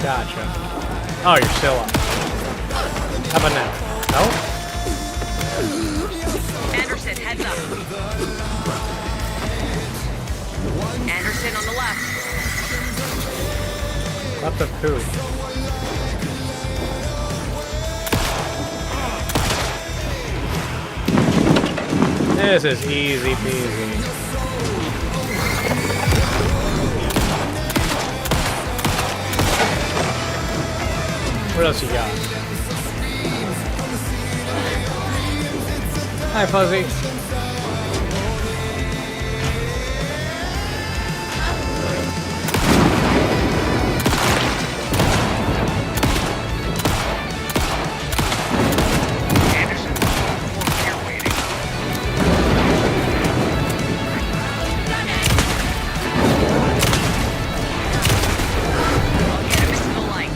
Gotcha. Oh, you're still up. How about now? No? Anderson, heads up. Anderson on the left. What the poo? This is easy peasy. What else you got? Hi, Fuzzy. Anderson, we're here waiting. I'll get him into the light.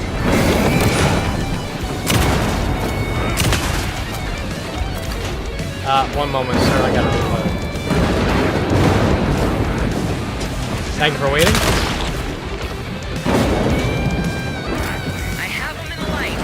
One moment, sir. I gotta reload. Thank you for waiting. I have him in the light.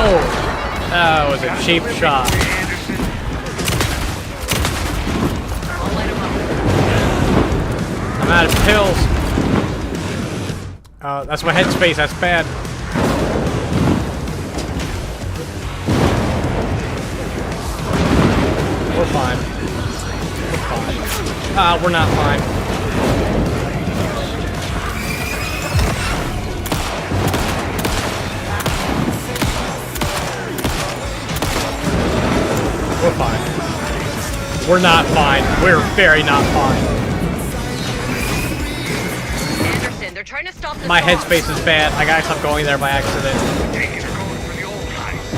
Oh, that was a cheap shot. Anderson. I'll light him up. I'm out of pills. That's my headspace. That's bad. We're fine. We're fine. We're not fine. We're fine. We're not fine. We're very not fine. Anderson, they're trying to stop the My storm. headspace is bad. I gotta stop going there by accident. Taking her going for the old heist.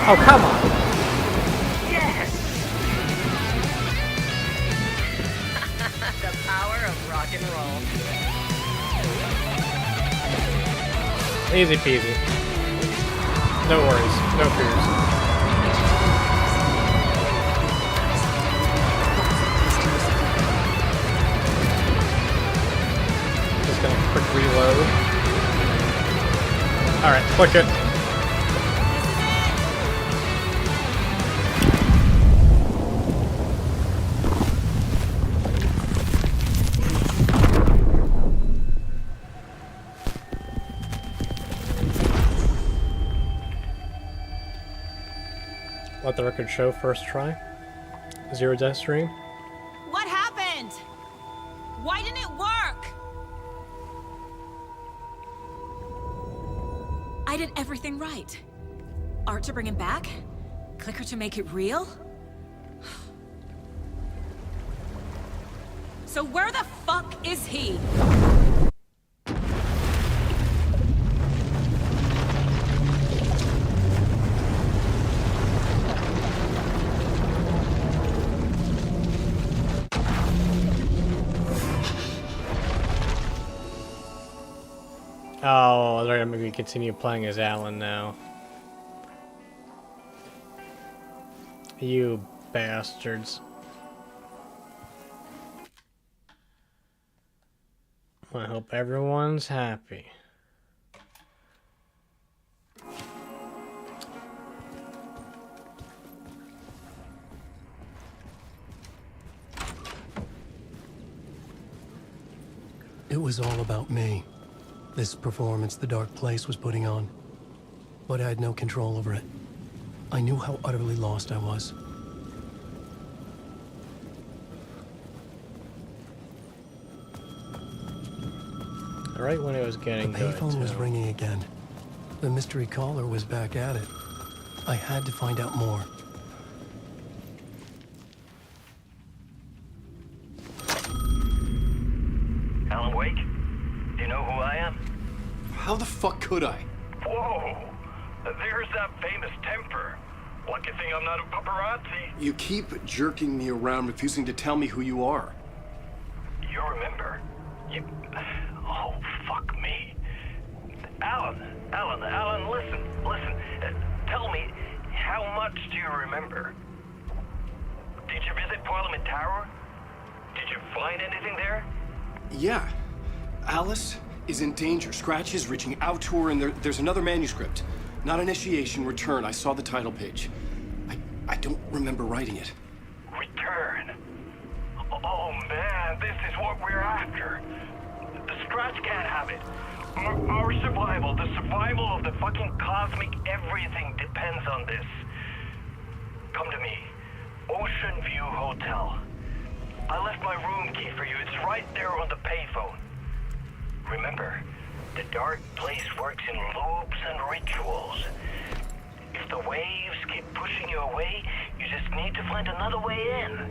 Oh, come on. Yes! The power of rock and roll. Easy peasy. No worries. No fears. Just gonna quick reload. Alright, click it. Let the record show first try. Zero death stream. What happened? Why didn't it work? I did everything right. Art to bring him back? Clicker to make it real? So where the fuck is he? Oh, they're gonna maybe continue playing as Alan now. You bastards. I hope everyone's happy. It was all about me. This performance the Dark Place was putting on. But I had no control over it. I knew how utterly lost I was. Right when it was getting The good, payphone was too. ringing again. The mystery caller was back at it. I had to find out more. Alan Wake? Do you know who I am? How the fuck could I? Whoa! There's that famous temper. Lucky thing I'm not a paparazzi. You keep jerking me around, refusing to tell me who you are. You remember? You... Oh, fuck me. Alan, listen. Tell me, how much do you remember? Did you visit Parliament Tower? Did you find anything there? Yeah. Alice is in danger. Scratch is reaching out to her, and there's another manuscript. Not initiation, return. I saw the title page. I don't remember writing it. Return. Oh man, this is what we're after. The Scratch can't have it. Our survival, the survival of the fucking cosmic everything depends on this. Come to me. Ocean View Hotel. I left my room key for you. It's right there on the payphone. Remember, the Dark Place works in loops and rituals. If the waves keep pushing you away, you just need to find another way in.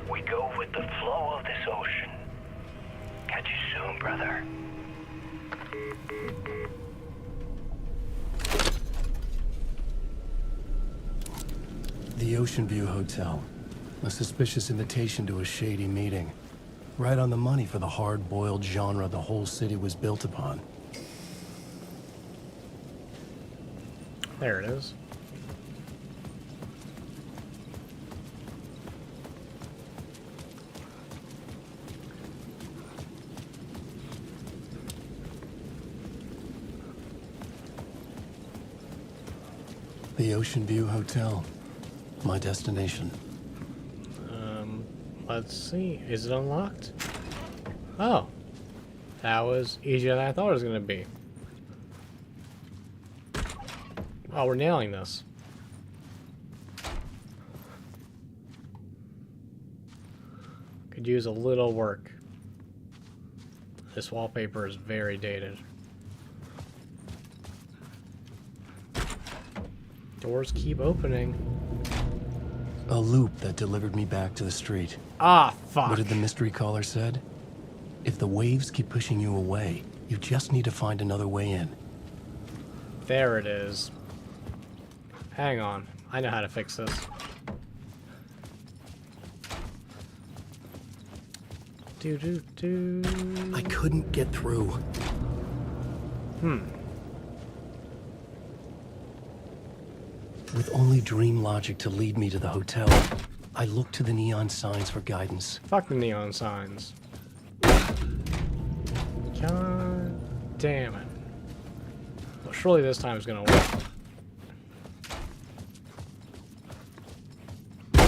We go with the flow of this ocean. Catch you soon, brother. The Ocean View Hotel. A suspicious invitation to a shady meeting. Right on the money for the hard-boiled genre the whole city was built upon. There it is. The Ocean View Hotel. My destination. Let's see. Is it unlocked? Oh. That was easier than I thought it was going to be. Oh, we're nailing this. Could use a little work. This wallpaper is very dated. Doors keep opening. A loop that delivered me back to the street. Ah, fuck. What did the mystery caller said? If the waves keep pushing you away, you just need to find another way in. There it is. Hang on. I know how to fix this. I couldn't get through. With only dream logic to lead me to the hotel, I looked to the neon signs for guidance. Fuck the neon signs. God damn it. Well, surely this time is gonna work.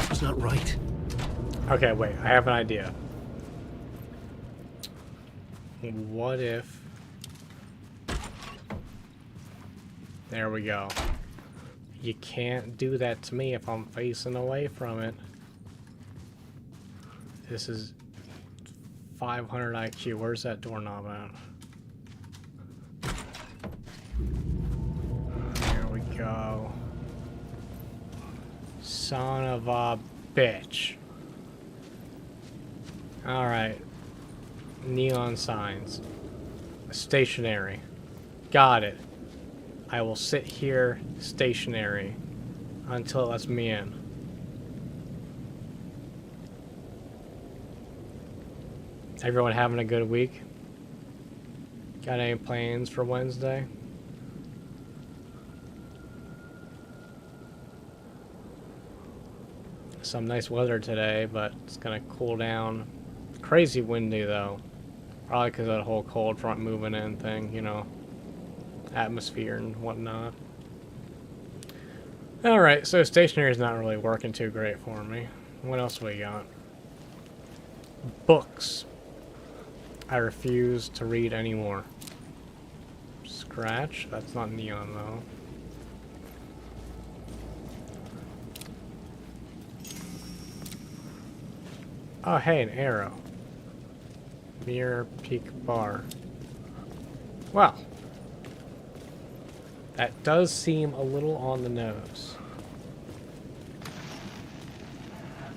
It's not right. Okay, wait. I have an idea. What if... There we go. You can't do that to me if I'm facing away from it. This is 500 IQ. Where's that doorknob at? There we go. Son of a bitch. Alright. Neon signs. Stationary. Got it. I will sit here stationary until it lets me in. Everyone having a good week? Got any plans for Wednesday? Some nice weather today, but it's gonna cool down. Crazy windy though. Probably because of that whole cold front moving in thing, you know. Atmosphere and whatnot. Alright, so stationary is not really working too great for me. What else we got? Books. I refuse to read anymore. Scratch? That's not neon though. Oh hey, an arrow. Mirror peak bar. Wow. That does seem a little on the nose.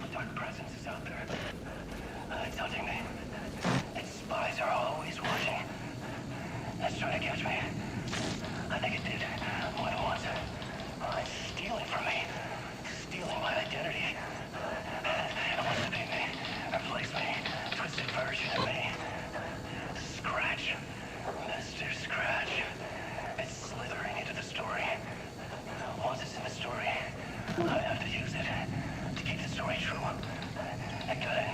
A dark presence is out there. It's hunting me. Its spies are always watching. It's trying to catch me. I think it did more than once. It's stealing from me. Stealing my identity. It wants to be me. Replace me. Twisted version of me. Scratch. Mr. Scratch. It's slithering into the story. Once it's in the story, I have to use it to keep the story true. It got in.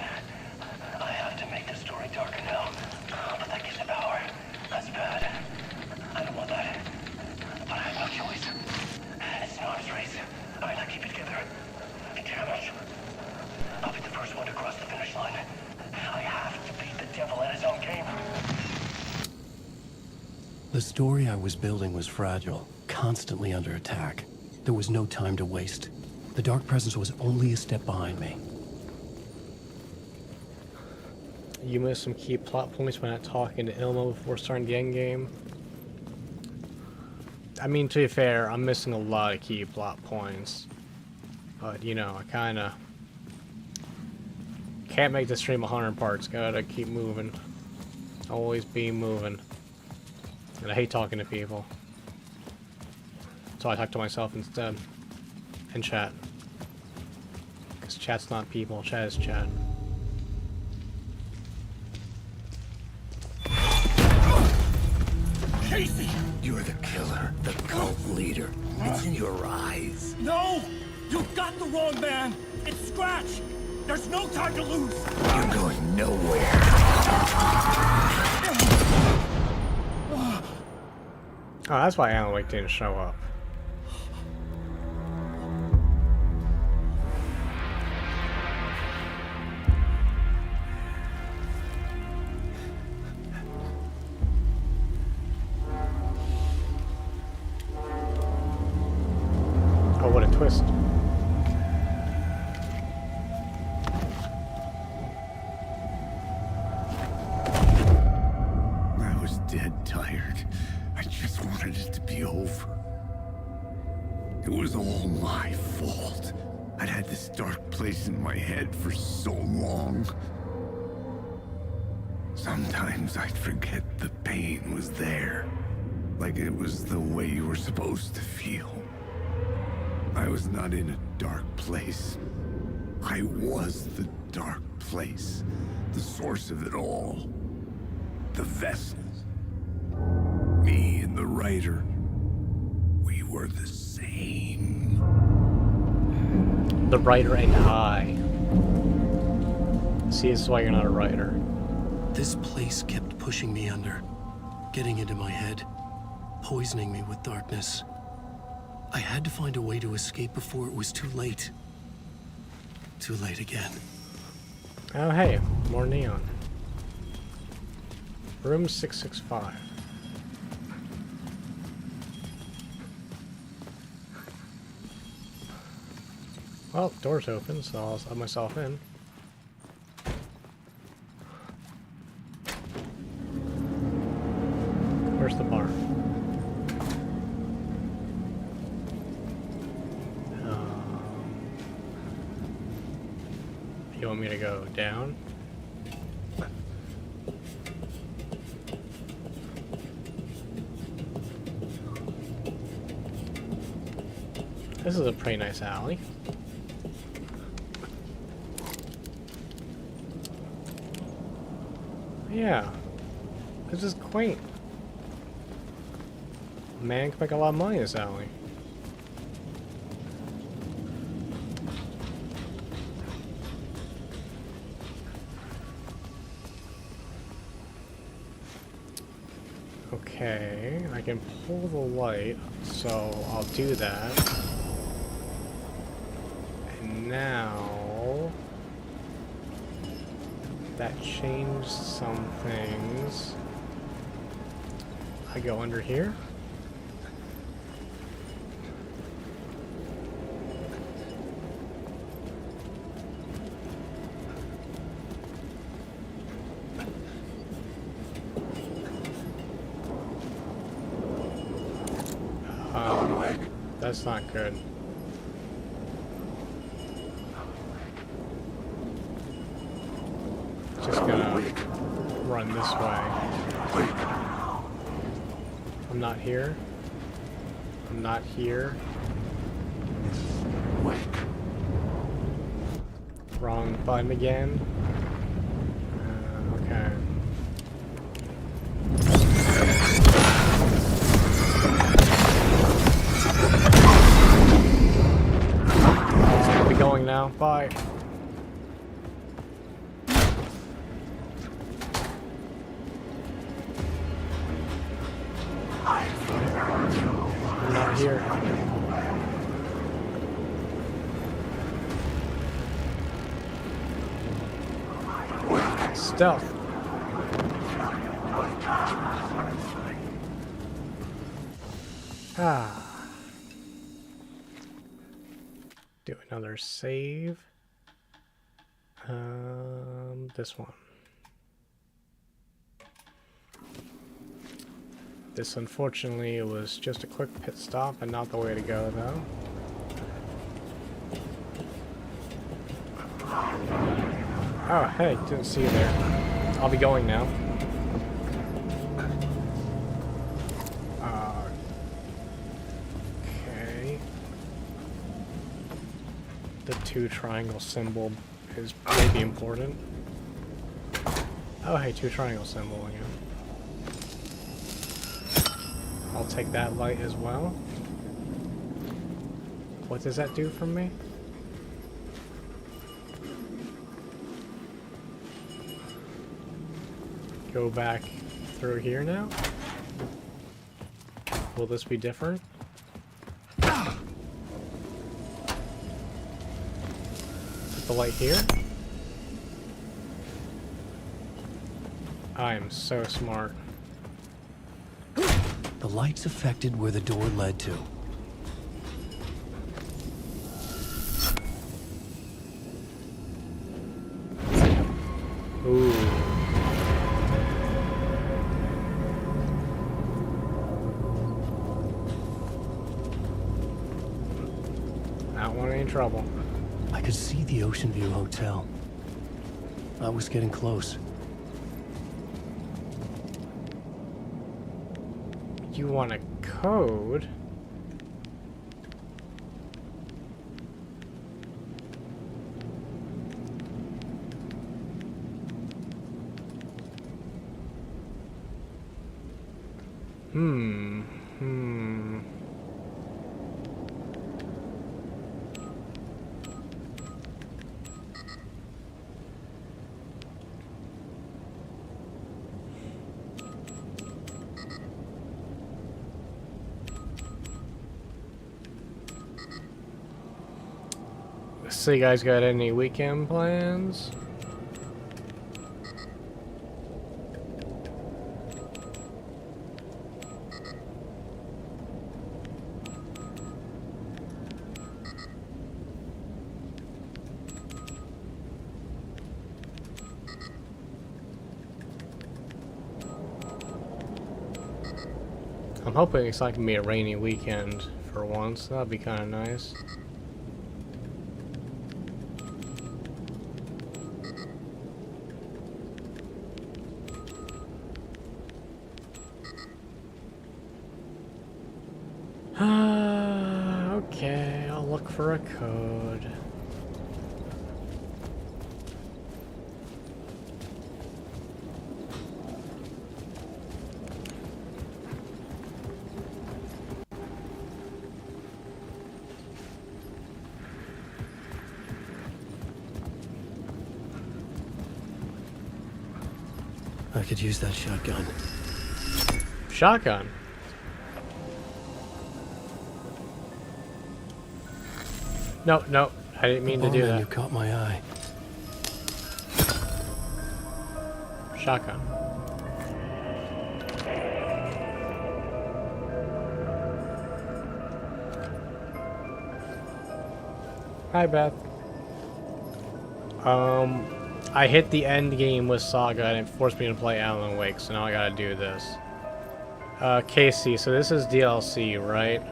I have to make the story darker now. But that gives it power. That's bad. I don't want that. But I have no choice. It's an arms race. I have to keep it together. Damn it. I'll be the first one to cross the finish line. I have to beat the devil at his own game. The story I was building was fragile, constantly under attack. There was no time to waste. The dark presence was only a step behind me. You missed some key plot points by not talking to Ilma before starting the endgame. I mean, to be fair, I'm missing a lot of key plot points. But, you know, I kinda... can't make the stream 100 parts. Gotta keep moving. Always be moving. And I hate talking to people. So I talk to myself instead. In chat. chats. Chat's not people. Chat is chat. Casey! You're the killer, the cult leader. It's in your eyes. No! You've got the wrong man! It's Scratch! There's no time to lose! You're going nowhere. Oh, that's why Alan Wake didn't show up. Oh, what a twist. I was dead tired. I just wanted it to be over. It was all my fault. I'd had this dark place in my head for so long. Sometimes I'd forget the pain was there. Like it was the way you were supposed to feel. I was not in a dark place. I was the dark place. The source of it all. The vessel. Me and the writer. We were the same. The writer and I. See, this is why you're not a writer. This place kept pushing me under, getting into my head, poisoning me with darkness. I had to find a way to escape before it was too late. Too late again. Oh, hey, more neon. Room 665. Well, door's open, so I'll let myself in. Where's the bar? You want me to go down? This is a pretty nice alley. Yeah, this is quaint. Man can make a lot of money in this alley. Okay, I can pull the light, so I'll do that. And now that changed some things. I go under here. That's not good. Just gonna run this way. I'm not here. I'm not here. Wrong button again. Okay. I'll be going now. Bye. I'm not here. Stealth. Do another save. This one. This, unfortunately, was just a quick pit stop and not the way to go, though. Oh, hey, didn't see you there. I'll be going now. Okay. The 2 triangle symbol is maybe important. Oh, hey, 2 triangle symbol again. I'll take that light as well. What does that do for me? Go back through here now? Will this be different? Put the light here? I am so smart. The lights affected where the door led to. Ooh. Not want any trouble. I could see the Ocean View Hotel. I was getting close. You want a code? Hmm. So you guys got any weekend plans? I'm hoping it's not gonna be a rainy weekend for once. That'd be kind of nice. Okay, I'll look for a code. I could use that shotgun. Shotgun? No, no, I didn't mean to do that. You caught my eye. Shotgun. Hi, Beth. I hit the end game with Saga and it forced me to play Alan Wake, so now I gotta do this. Casey, so this is DLC, right?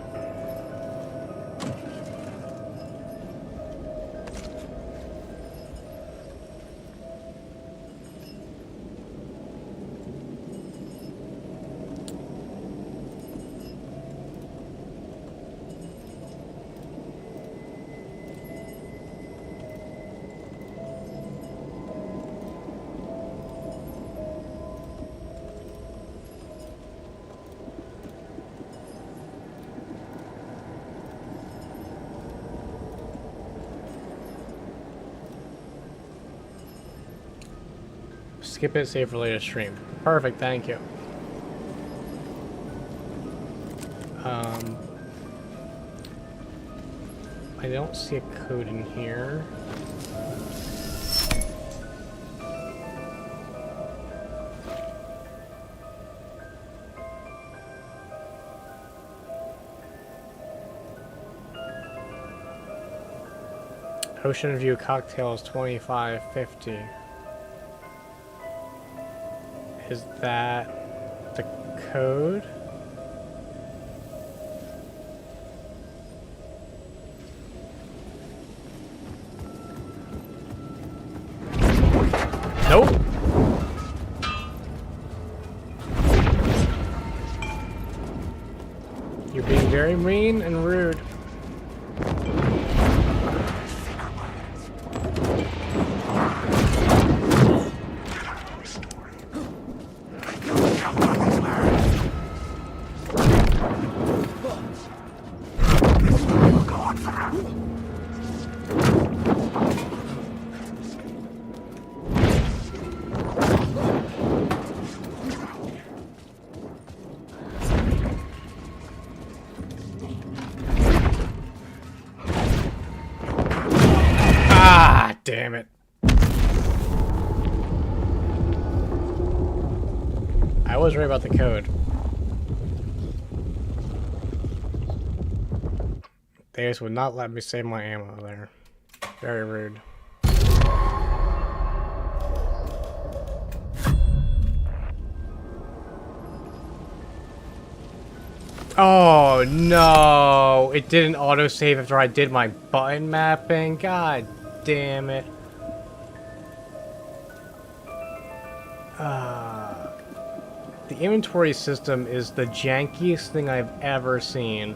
Skip it, save for later stream. Perfect, thank you. I don't see a code in here. Ocean View cocktail is $25.50. Is that the code? Nope. You're being very mean and rude. damn it. I was right about the code. They just would not let me save my ammo there. Very rude. Oh no! It didn't autosave after I did my button mapping. God damn it. The inventory system is the jankiest thing I've ever seen.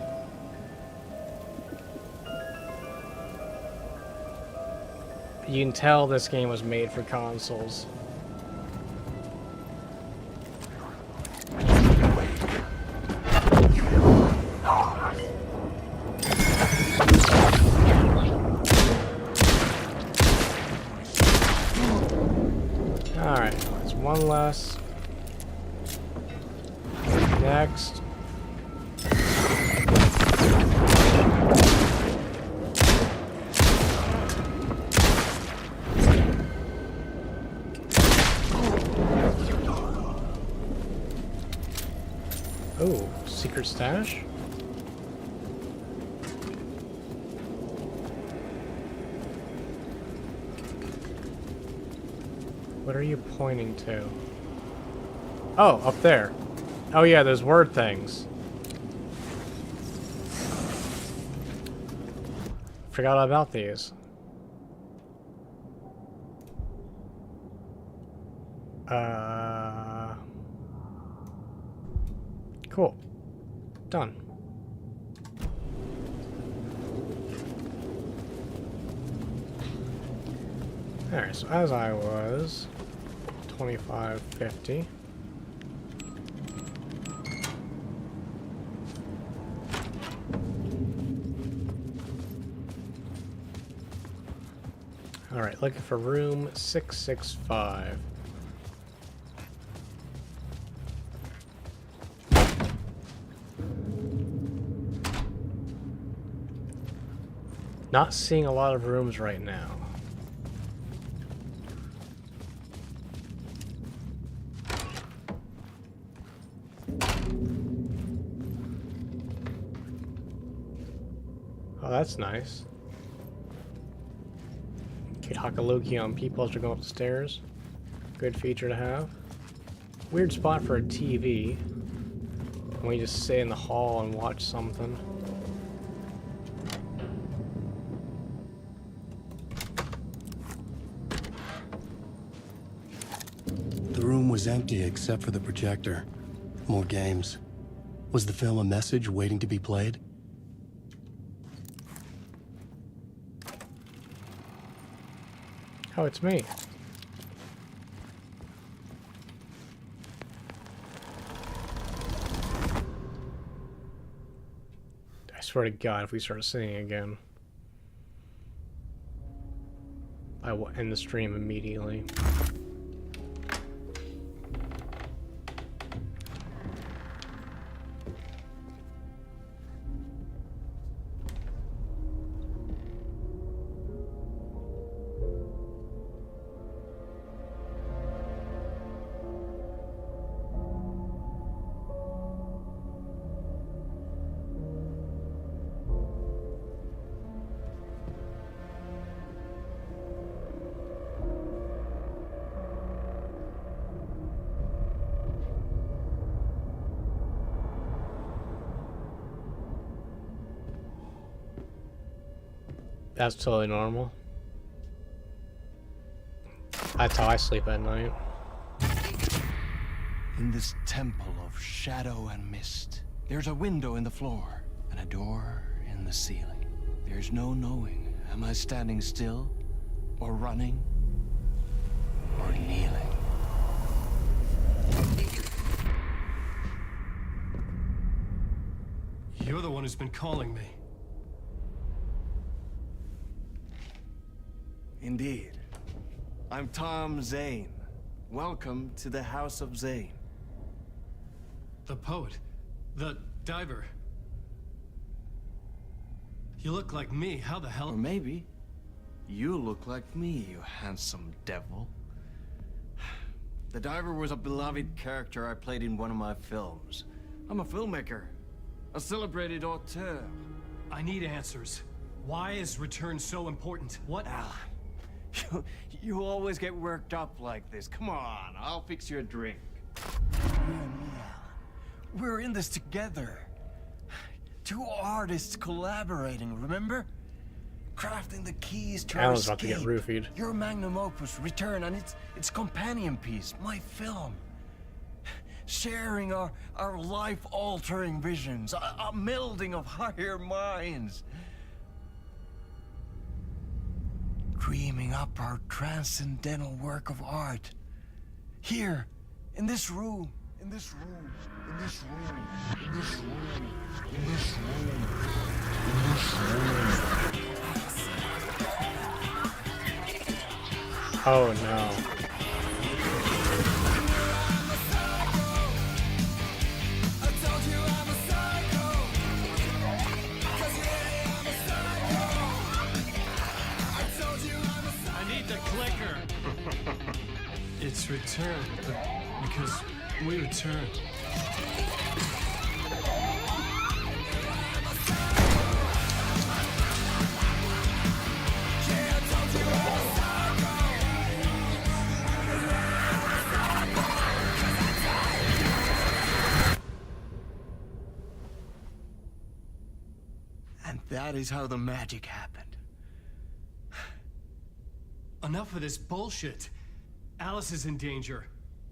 You can tell this game was made for consoles. Alright, that's one less. Next. Oh, secret stash? What are you pointing to? Oh, up there. Oh yeah, those word things. Forgot about these. Cool. Done. Alright, so as I was, 2550. Alright, looking for room 665. Not seeing a lot of rooms right now. Oh, that's nice. Get Hakaloki on people as they're going up the stairs. Good feature to have. Weird spot for a TV. When you just sit in the hall and watch something. The room was empty except for the projector. More games. Was the film a message waiting to be played? Oh, it's me. I swear to God, if we start singing again, I will end the stream immediately. That's totally normal. That's how I sleep at night. In this temple of shadow and mist, there's a window in the floor and a door in the ceiling. There's no knowing, am I standing still, or running, or kneeling? You're the one who's been calling me. Indeed. I'm Tom Zane. Welcome to the House of Zane. The poet. The diver. You look like me. How the hell? Or maybe You look like me, you handsome devil. The diver was a beloved character I played in one of my films. I'm a filmmaker, a celebrated auteur. I need answers. Why is Return so important? What? Alan, you always get worked up like this. Come on, I'll fix you a drink. We're in this together. Two artists collaborating, remember? Crafting the keys to our Alan's about to get escape. roofied. Your magnum opus, Return, and its companion piece, my film. Sharing our life-altering visions, a melding of higher minds. Dreaming up our transcendental work of art. Here, in this room, in this room, in this room, in this room, in this room, in this room. Oh no. I need the clicker. It's Return, because we return. And that is how the magic happened. Enough of this bullshit. Alice is in danger.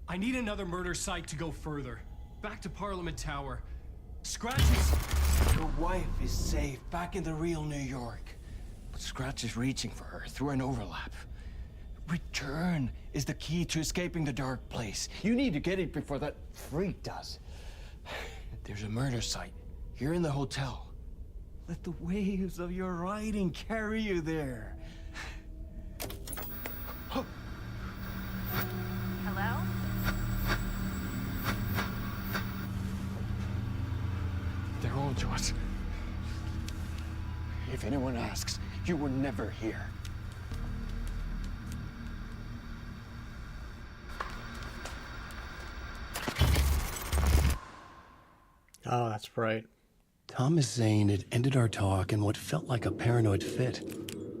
I need another murder site to go further. Back to Parliament Tower. Scratch is... Your wife is safe, back in the real New York. But Scratch is reaching for her through an overlap. Return is the key to escaping the dark place. You need to get it before that freak does. There's a murder site here in the hotel. Let the waves of your writing carry you there. Hello? They're on to us. If anyone asks, you were never here. Oh, that's right. Thomas Zane had ended our talk in what felt like a paranoid fit.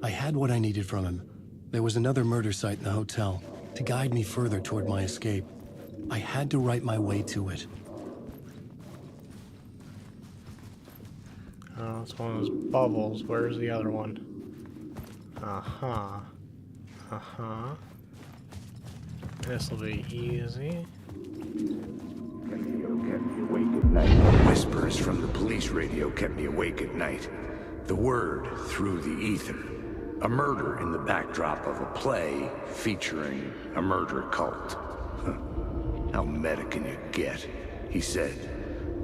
I had what I needed from him. There was another murder site in the hotel to guide me further toward my escape. I had to write my way to it. Oh, it's one of those bubbles. Where's the other one? Uh-huh. Uh-huh. This'll be easy. Radio kept me awake at night. Whispers from the police radio kept me awake at night. The word through the ether. A murder in the backdrop of a play featuring a murder cult. How meta can you get? He said,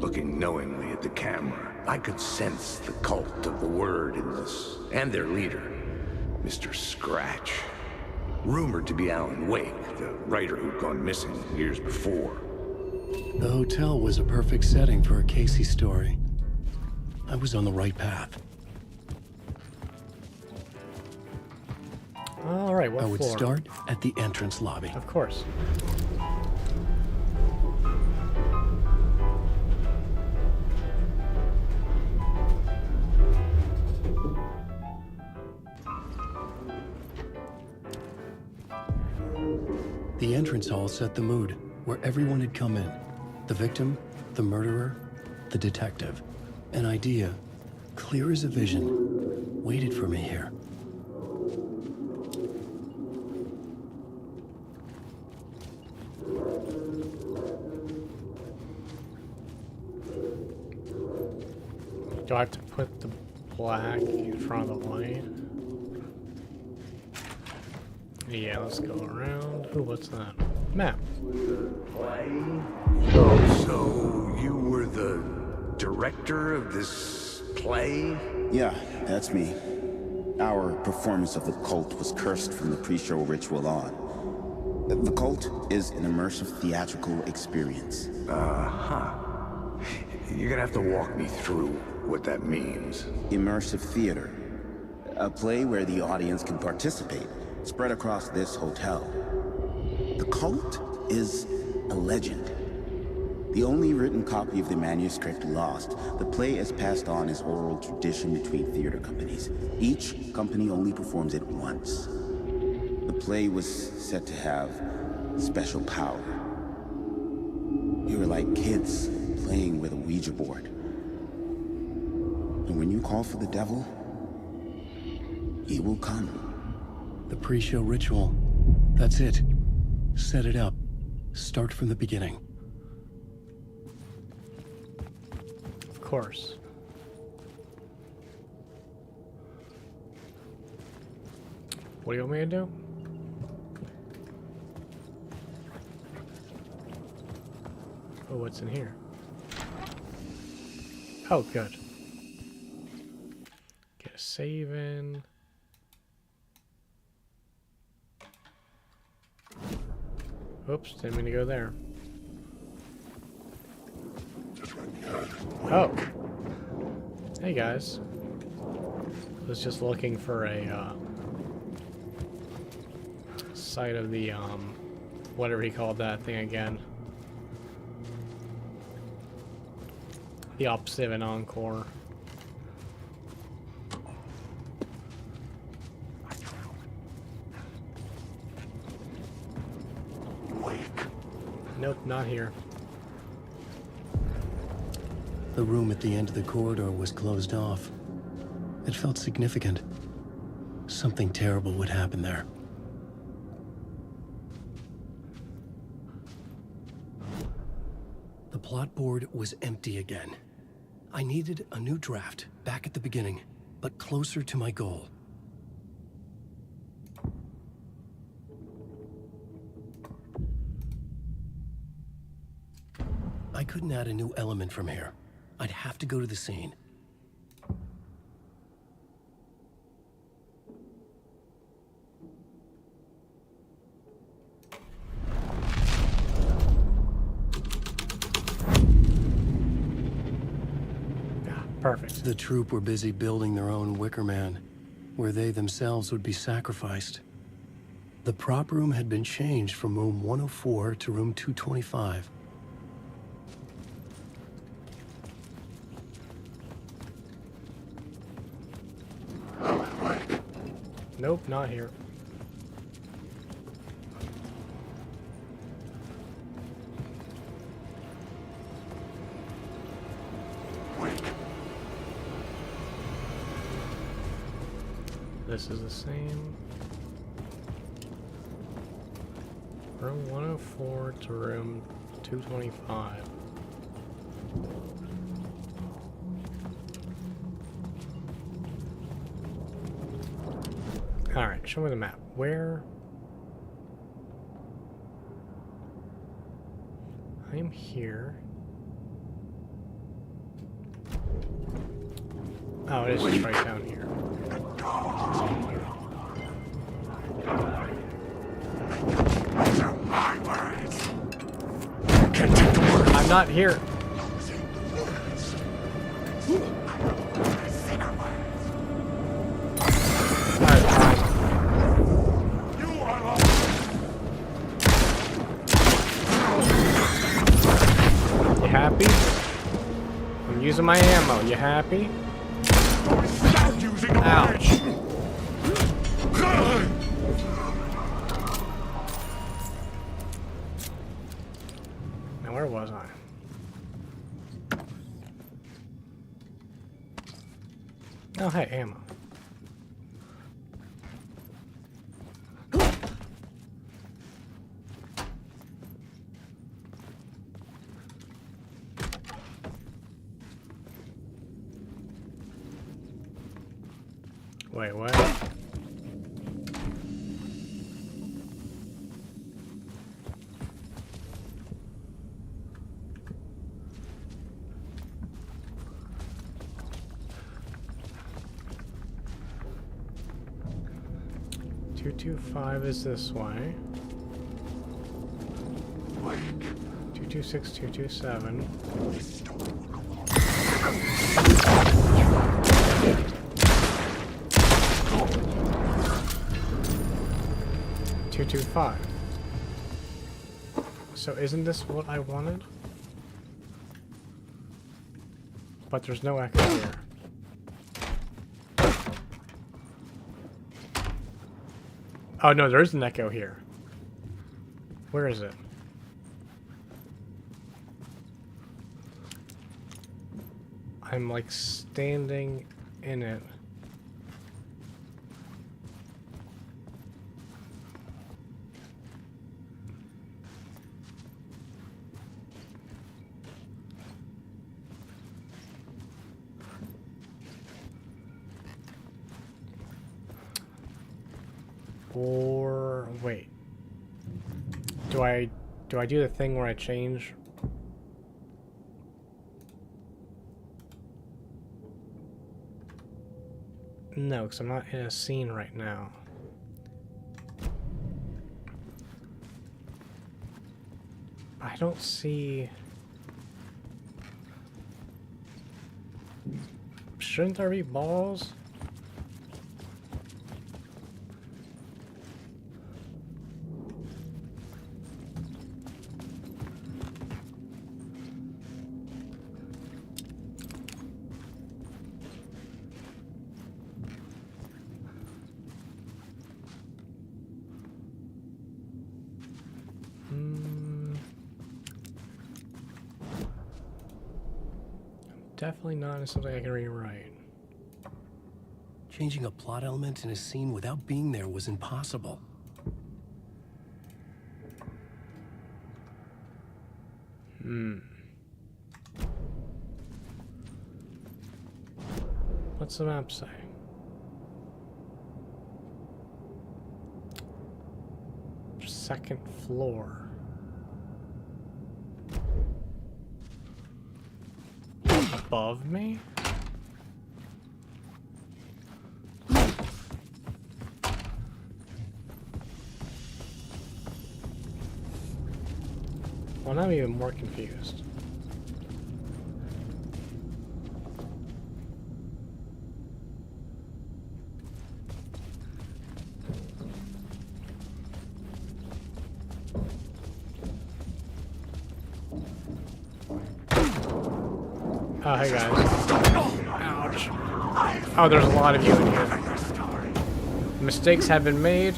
looking knowingly at the camera. I could sense the cult of the word in this, and their leader, Mr. Scratch. Rumored to be Alan Wake, the writer who'd gone missing years before. The hotel was a perfect setting for a Casey story. I was on the right path. All right, what I would floor? start at the entrance lobby. Of course. The entrance hall set the mood, where everyone had come in. The victim, the murderer, the detective. An idea, clear as a vision, waited for me here. Do I have to put the black in front of the white? Yeah, let's go around. Ooh, what's that? Map. So you were the director of this play? Yeah, that's me. Our performance of the cult was cursed from the pre-show ritual on. The cult is an immersive theatrical experience. Uh-huh. You're gonna have to walk me through what that means. Immersive theater. A play where the audience can participate, spread across this hotel. The cult is a legend. The only written copy of the manuscript lost, the play is passed on as oral tradition between theater companies. Each company only performs it once. The play was said to have special power. You were like kids playing with a Ouija board. And when you call for the devil, he will come. The pre-show ritual. That's it. Set it up. Start from the beginning. Of course. What do you want me to do? Oh, what's in here? Oh, good. Get a save in. Oops, didn't mean to go there. Oh. Hey guys. Was just looking for a site of the whatever he called that thing again. The opposite of an encore. Nope, not here. The room at the end of the corridor was closed off. It felt significant. Something terrible would happen there. The plot board was empty again. I needed a new draft, back at the beginning, but closer to my goal. I couldn't add a new element from here. I'd have to go to the scene. Perfect. The troupe were busy building their own Wicker Man, where they themselves would be sacrificed. The prop room had been changed from room 104 to room 225. Nope, not here. This is the same. Room 104 to room 225. Alright, show me the map. Where? I'm here. Oh, it is just right down here. I'm not here. You happy? I'm using my ammo. You happy? Ouch. Now where was I? Oh, hey, ammo. Wait, what? Two 5 is this way. 226, 227. 225. So isn't this what I wanted? But there's no echo here. Oh no, there is an echo here. Where is it? I'm like standing in it. Or wait. Do I do the thing where I change? No, because I'm not in a scene right now. I don't see... Shouldn't there be balls? Definitely not something I can rewrite. Changing a plot element in a scene without being there was impossible. What's the map say? Second floor. Above me? Well, now I'm even more confused. Oh, hey guys. Ouch. Oh, there's a lot of you in here. Mistakes have been made.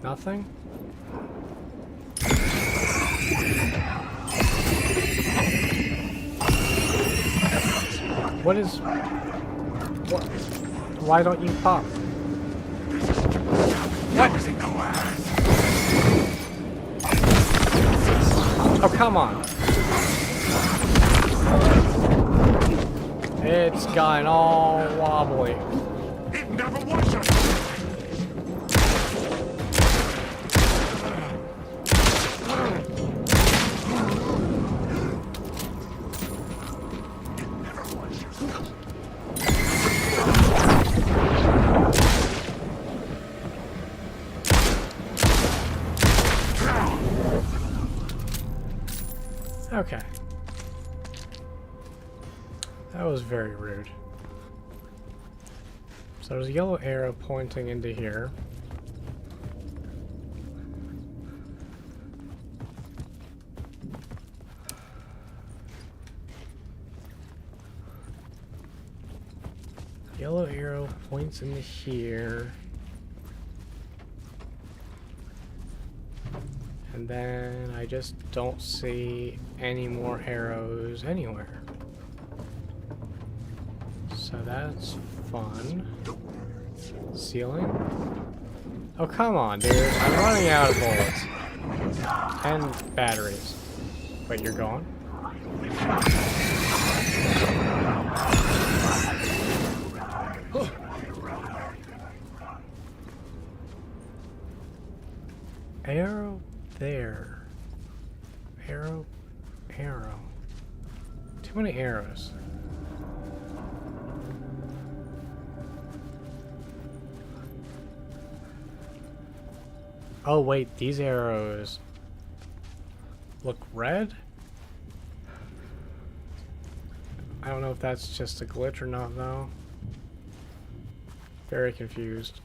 Nothing? What is... What? Why don't you pop? What? Oh, come on. It's gotten all wobbly. It never was a... Okay. That was very rude. So there's a yellow arrow pointing into here. Yellow arrow points into here. And then I just don't see any more arrows anywhere. So that's fun. Ceiling? Oh, come on, dude. I'm running out of bullets. And batteries. Wait, you're gone? Arrow there. Arrow. Arrow. Too many arrows. Oh wait, these arrows look red? I don't know if that's just a glitch or not though. Very confused.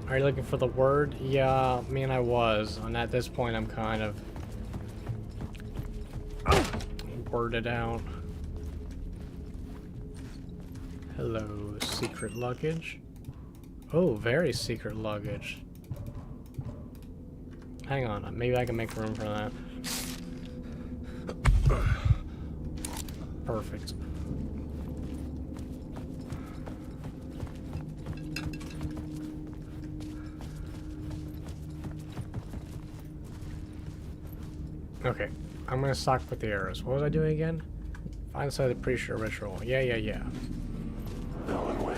Are you looking for the word? Yeah, I mean I was. And at this point I'm kind of worded out. Hello, secret luggage. Oh, very secret luggage. Hang on, maybe I can make room for that. Perfect. Okay, I'm gonna stock with the arrows. What was I doing again? Find the site of the pre-show ritual. Yeah. Alan Wake.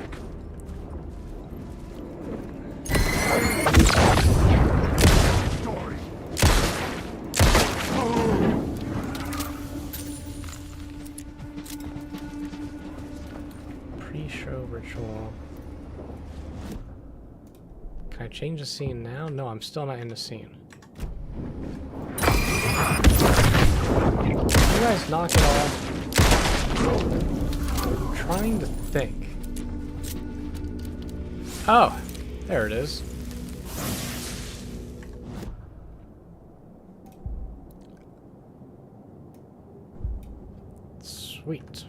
Pre-show ritual. Can I change the scene now? No, I'm still not in the scene. You guys knock it off. I'm trying to think. Oh, there it is. Sweet.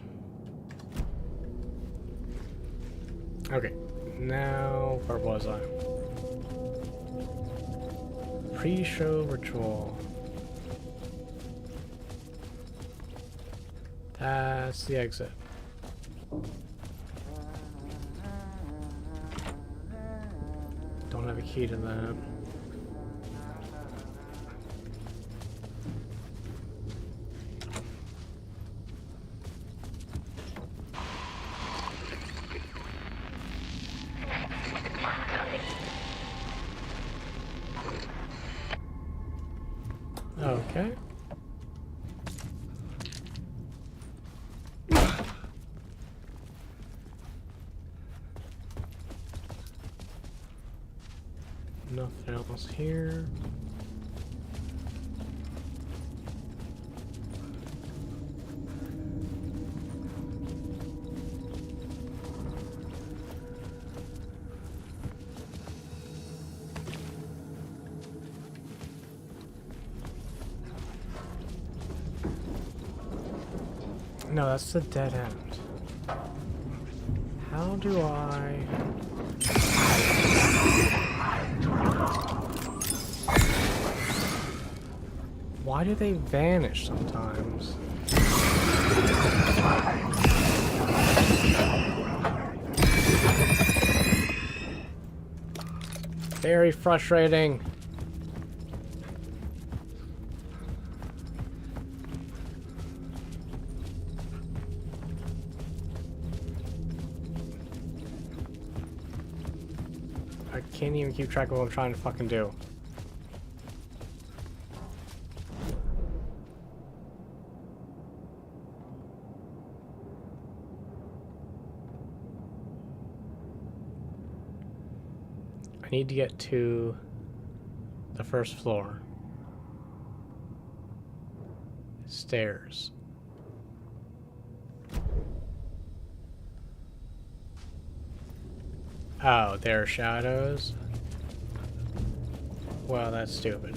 Okay, now where was I? Pre-show ritual. That's the exit. Don't have a key to that. Okay. Nothing else here. No, that's the dead end. How do I... Why do they vanish sometimes? Very frustrating. I can't even keep track of what I'm trying to fucking do. I need to get to the first floor. Stairs. Oh, there are shadows? Well, that's stupid.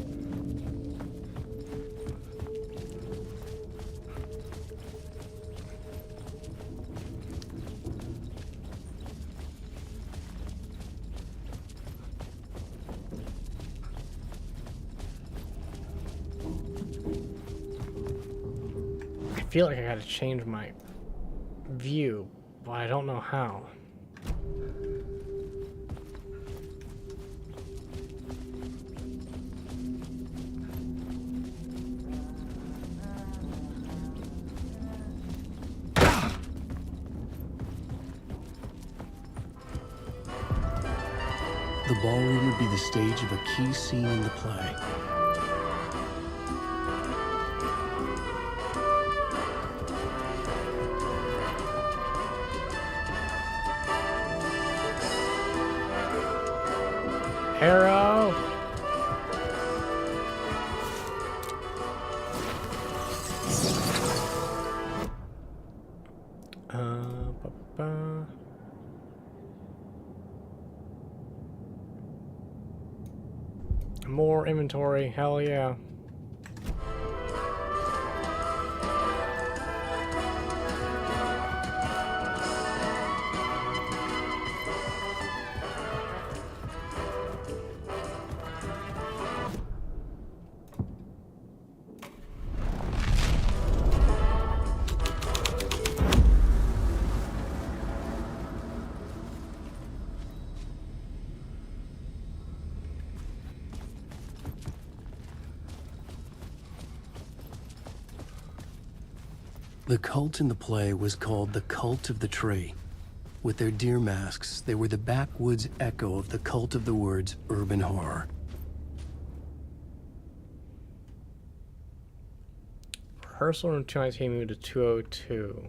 I feel like I gotta change my view, but I don't know how. the ballroom would be the stage of a key scene in the play. Arrow! Ba-ba. More inventory, hell yeah. The cult in the play was called the Cult of the Tree. With their deer masks, they were the backwoods echo of the cult of the woods urban horror. Rehearsal room 219 moved to 202.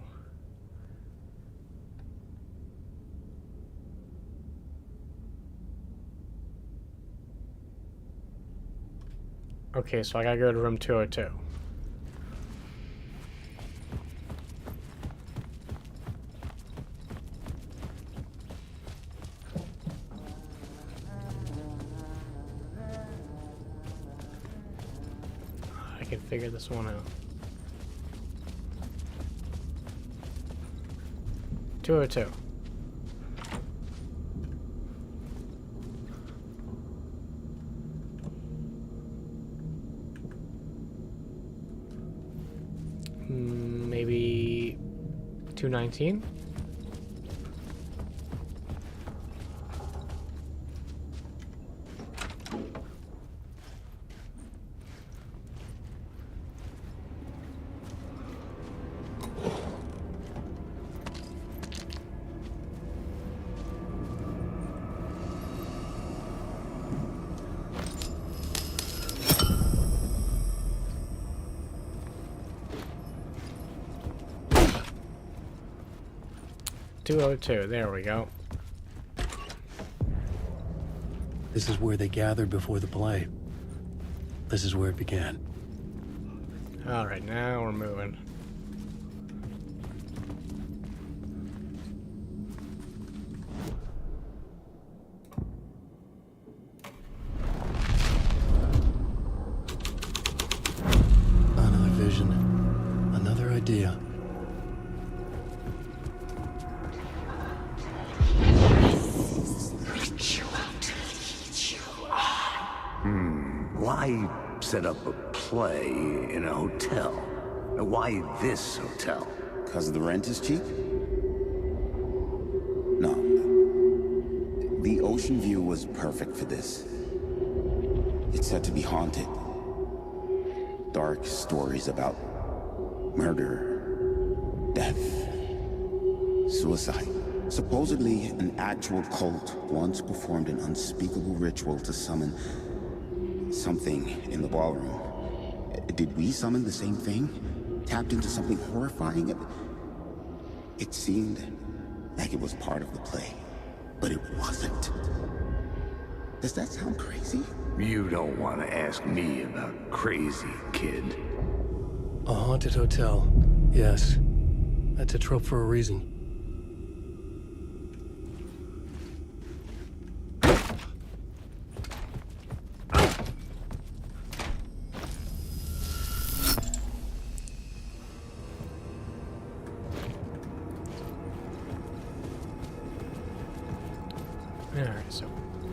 Okay, so I gotta go to room 202. I can figure this one out. 202. Maybe 219? .202, there we go. This is where they gathered before the play. This is where it began. Alright, now we're moving. Another vision. Another idea. Why set up a play in a hotel? Why this hotel? Because the rent is cheap? No. The ocean view was perfect for this. It's said to be haunted. Dark stories about murder, death, suicide. Supposedly, an actual cult once performed an unspeakable ritual to summon something in the ballroom. Did we summon the same thing? Tapped into something horrifying? It seemed like it was part of the play, but it wasn't. Does that sound crazy? You don't want to ask me about crazy, kid. A haunted hotel. Yes. That's a trope for a reason. Alright, so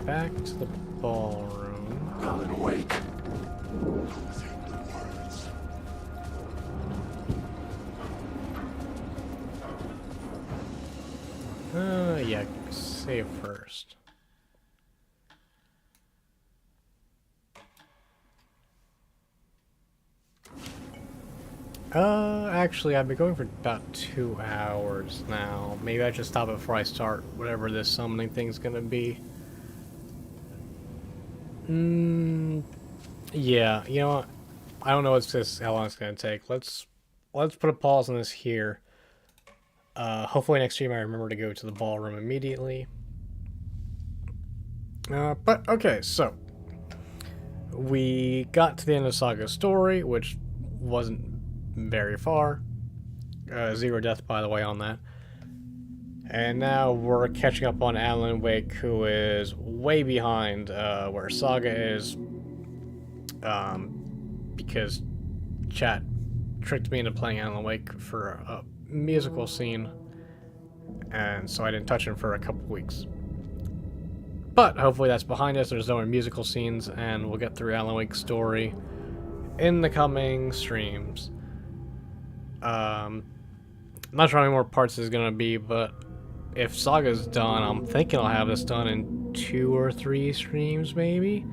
back to the ballroom. Alan Wake. Yeah, save first. Actually, I've been going for about 2 hours now. Maybe I should stop it before I start whatever this summoning thing's gonna be. Yeah, you know what? I don't know how long it's gonna take. Let's put a pause on this here. Hopefully next stream I remember to go to the ballroom immediately. But okay, so we got to the end of Saga's story, which wasn't very far. 0 death, by the way, on that. And now we're catching up on Alan Wake, who is way behind where Saga is. Because chat tricked me into playing Alan Wake for a musical scene. And so I didn't touch him for a couple weeks. But hopefully that's behind us. There's no more musical scenes, and we'll get through Alan Wake's story in the coming streams. I'm not sure how many more parts there's gonna be, but if Saga's done, I'm thinking I'll have this done in 2 or 3 streams, maybe.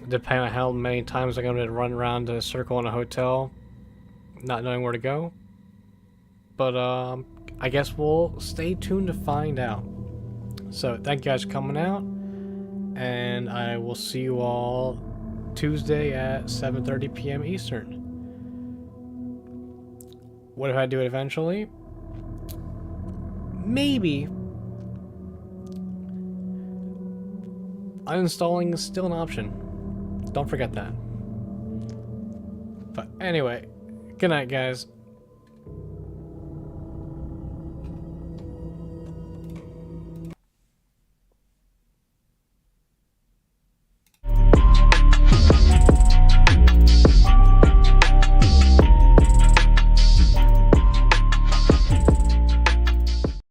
Depending on how many times I'm gonna run around a circle in a hotel, not knowing where to go. But I guess we'll stay tuned to find out. So thank you guys for coming out, and I will see you all Tuesday at 7:30 p.m. Eastern. What if I do it eventually? Maybe. Uninstalling is still an option. Don't forget that. But anyway, good night, guys.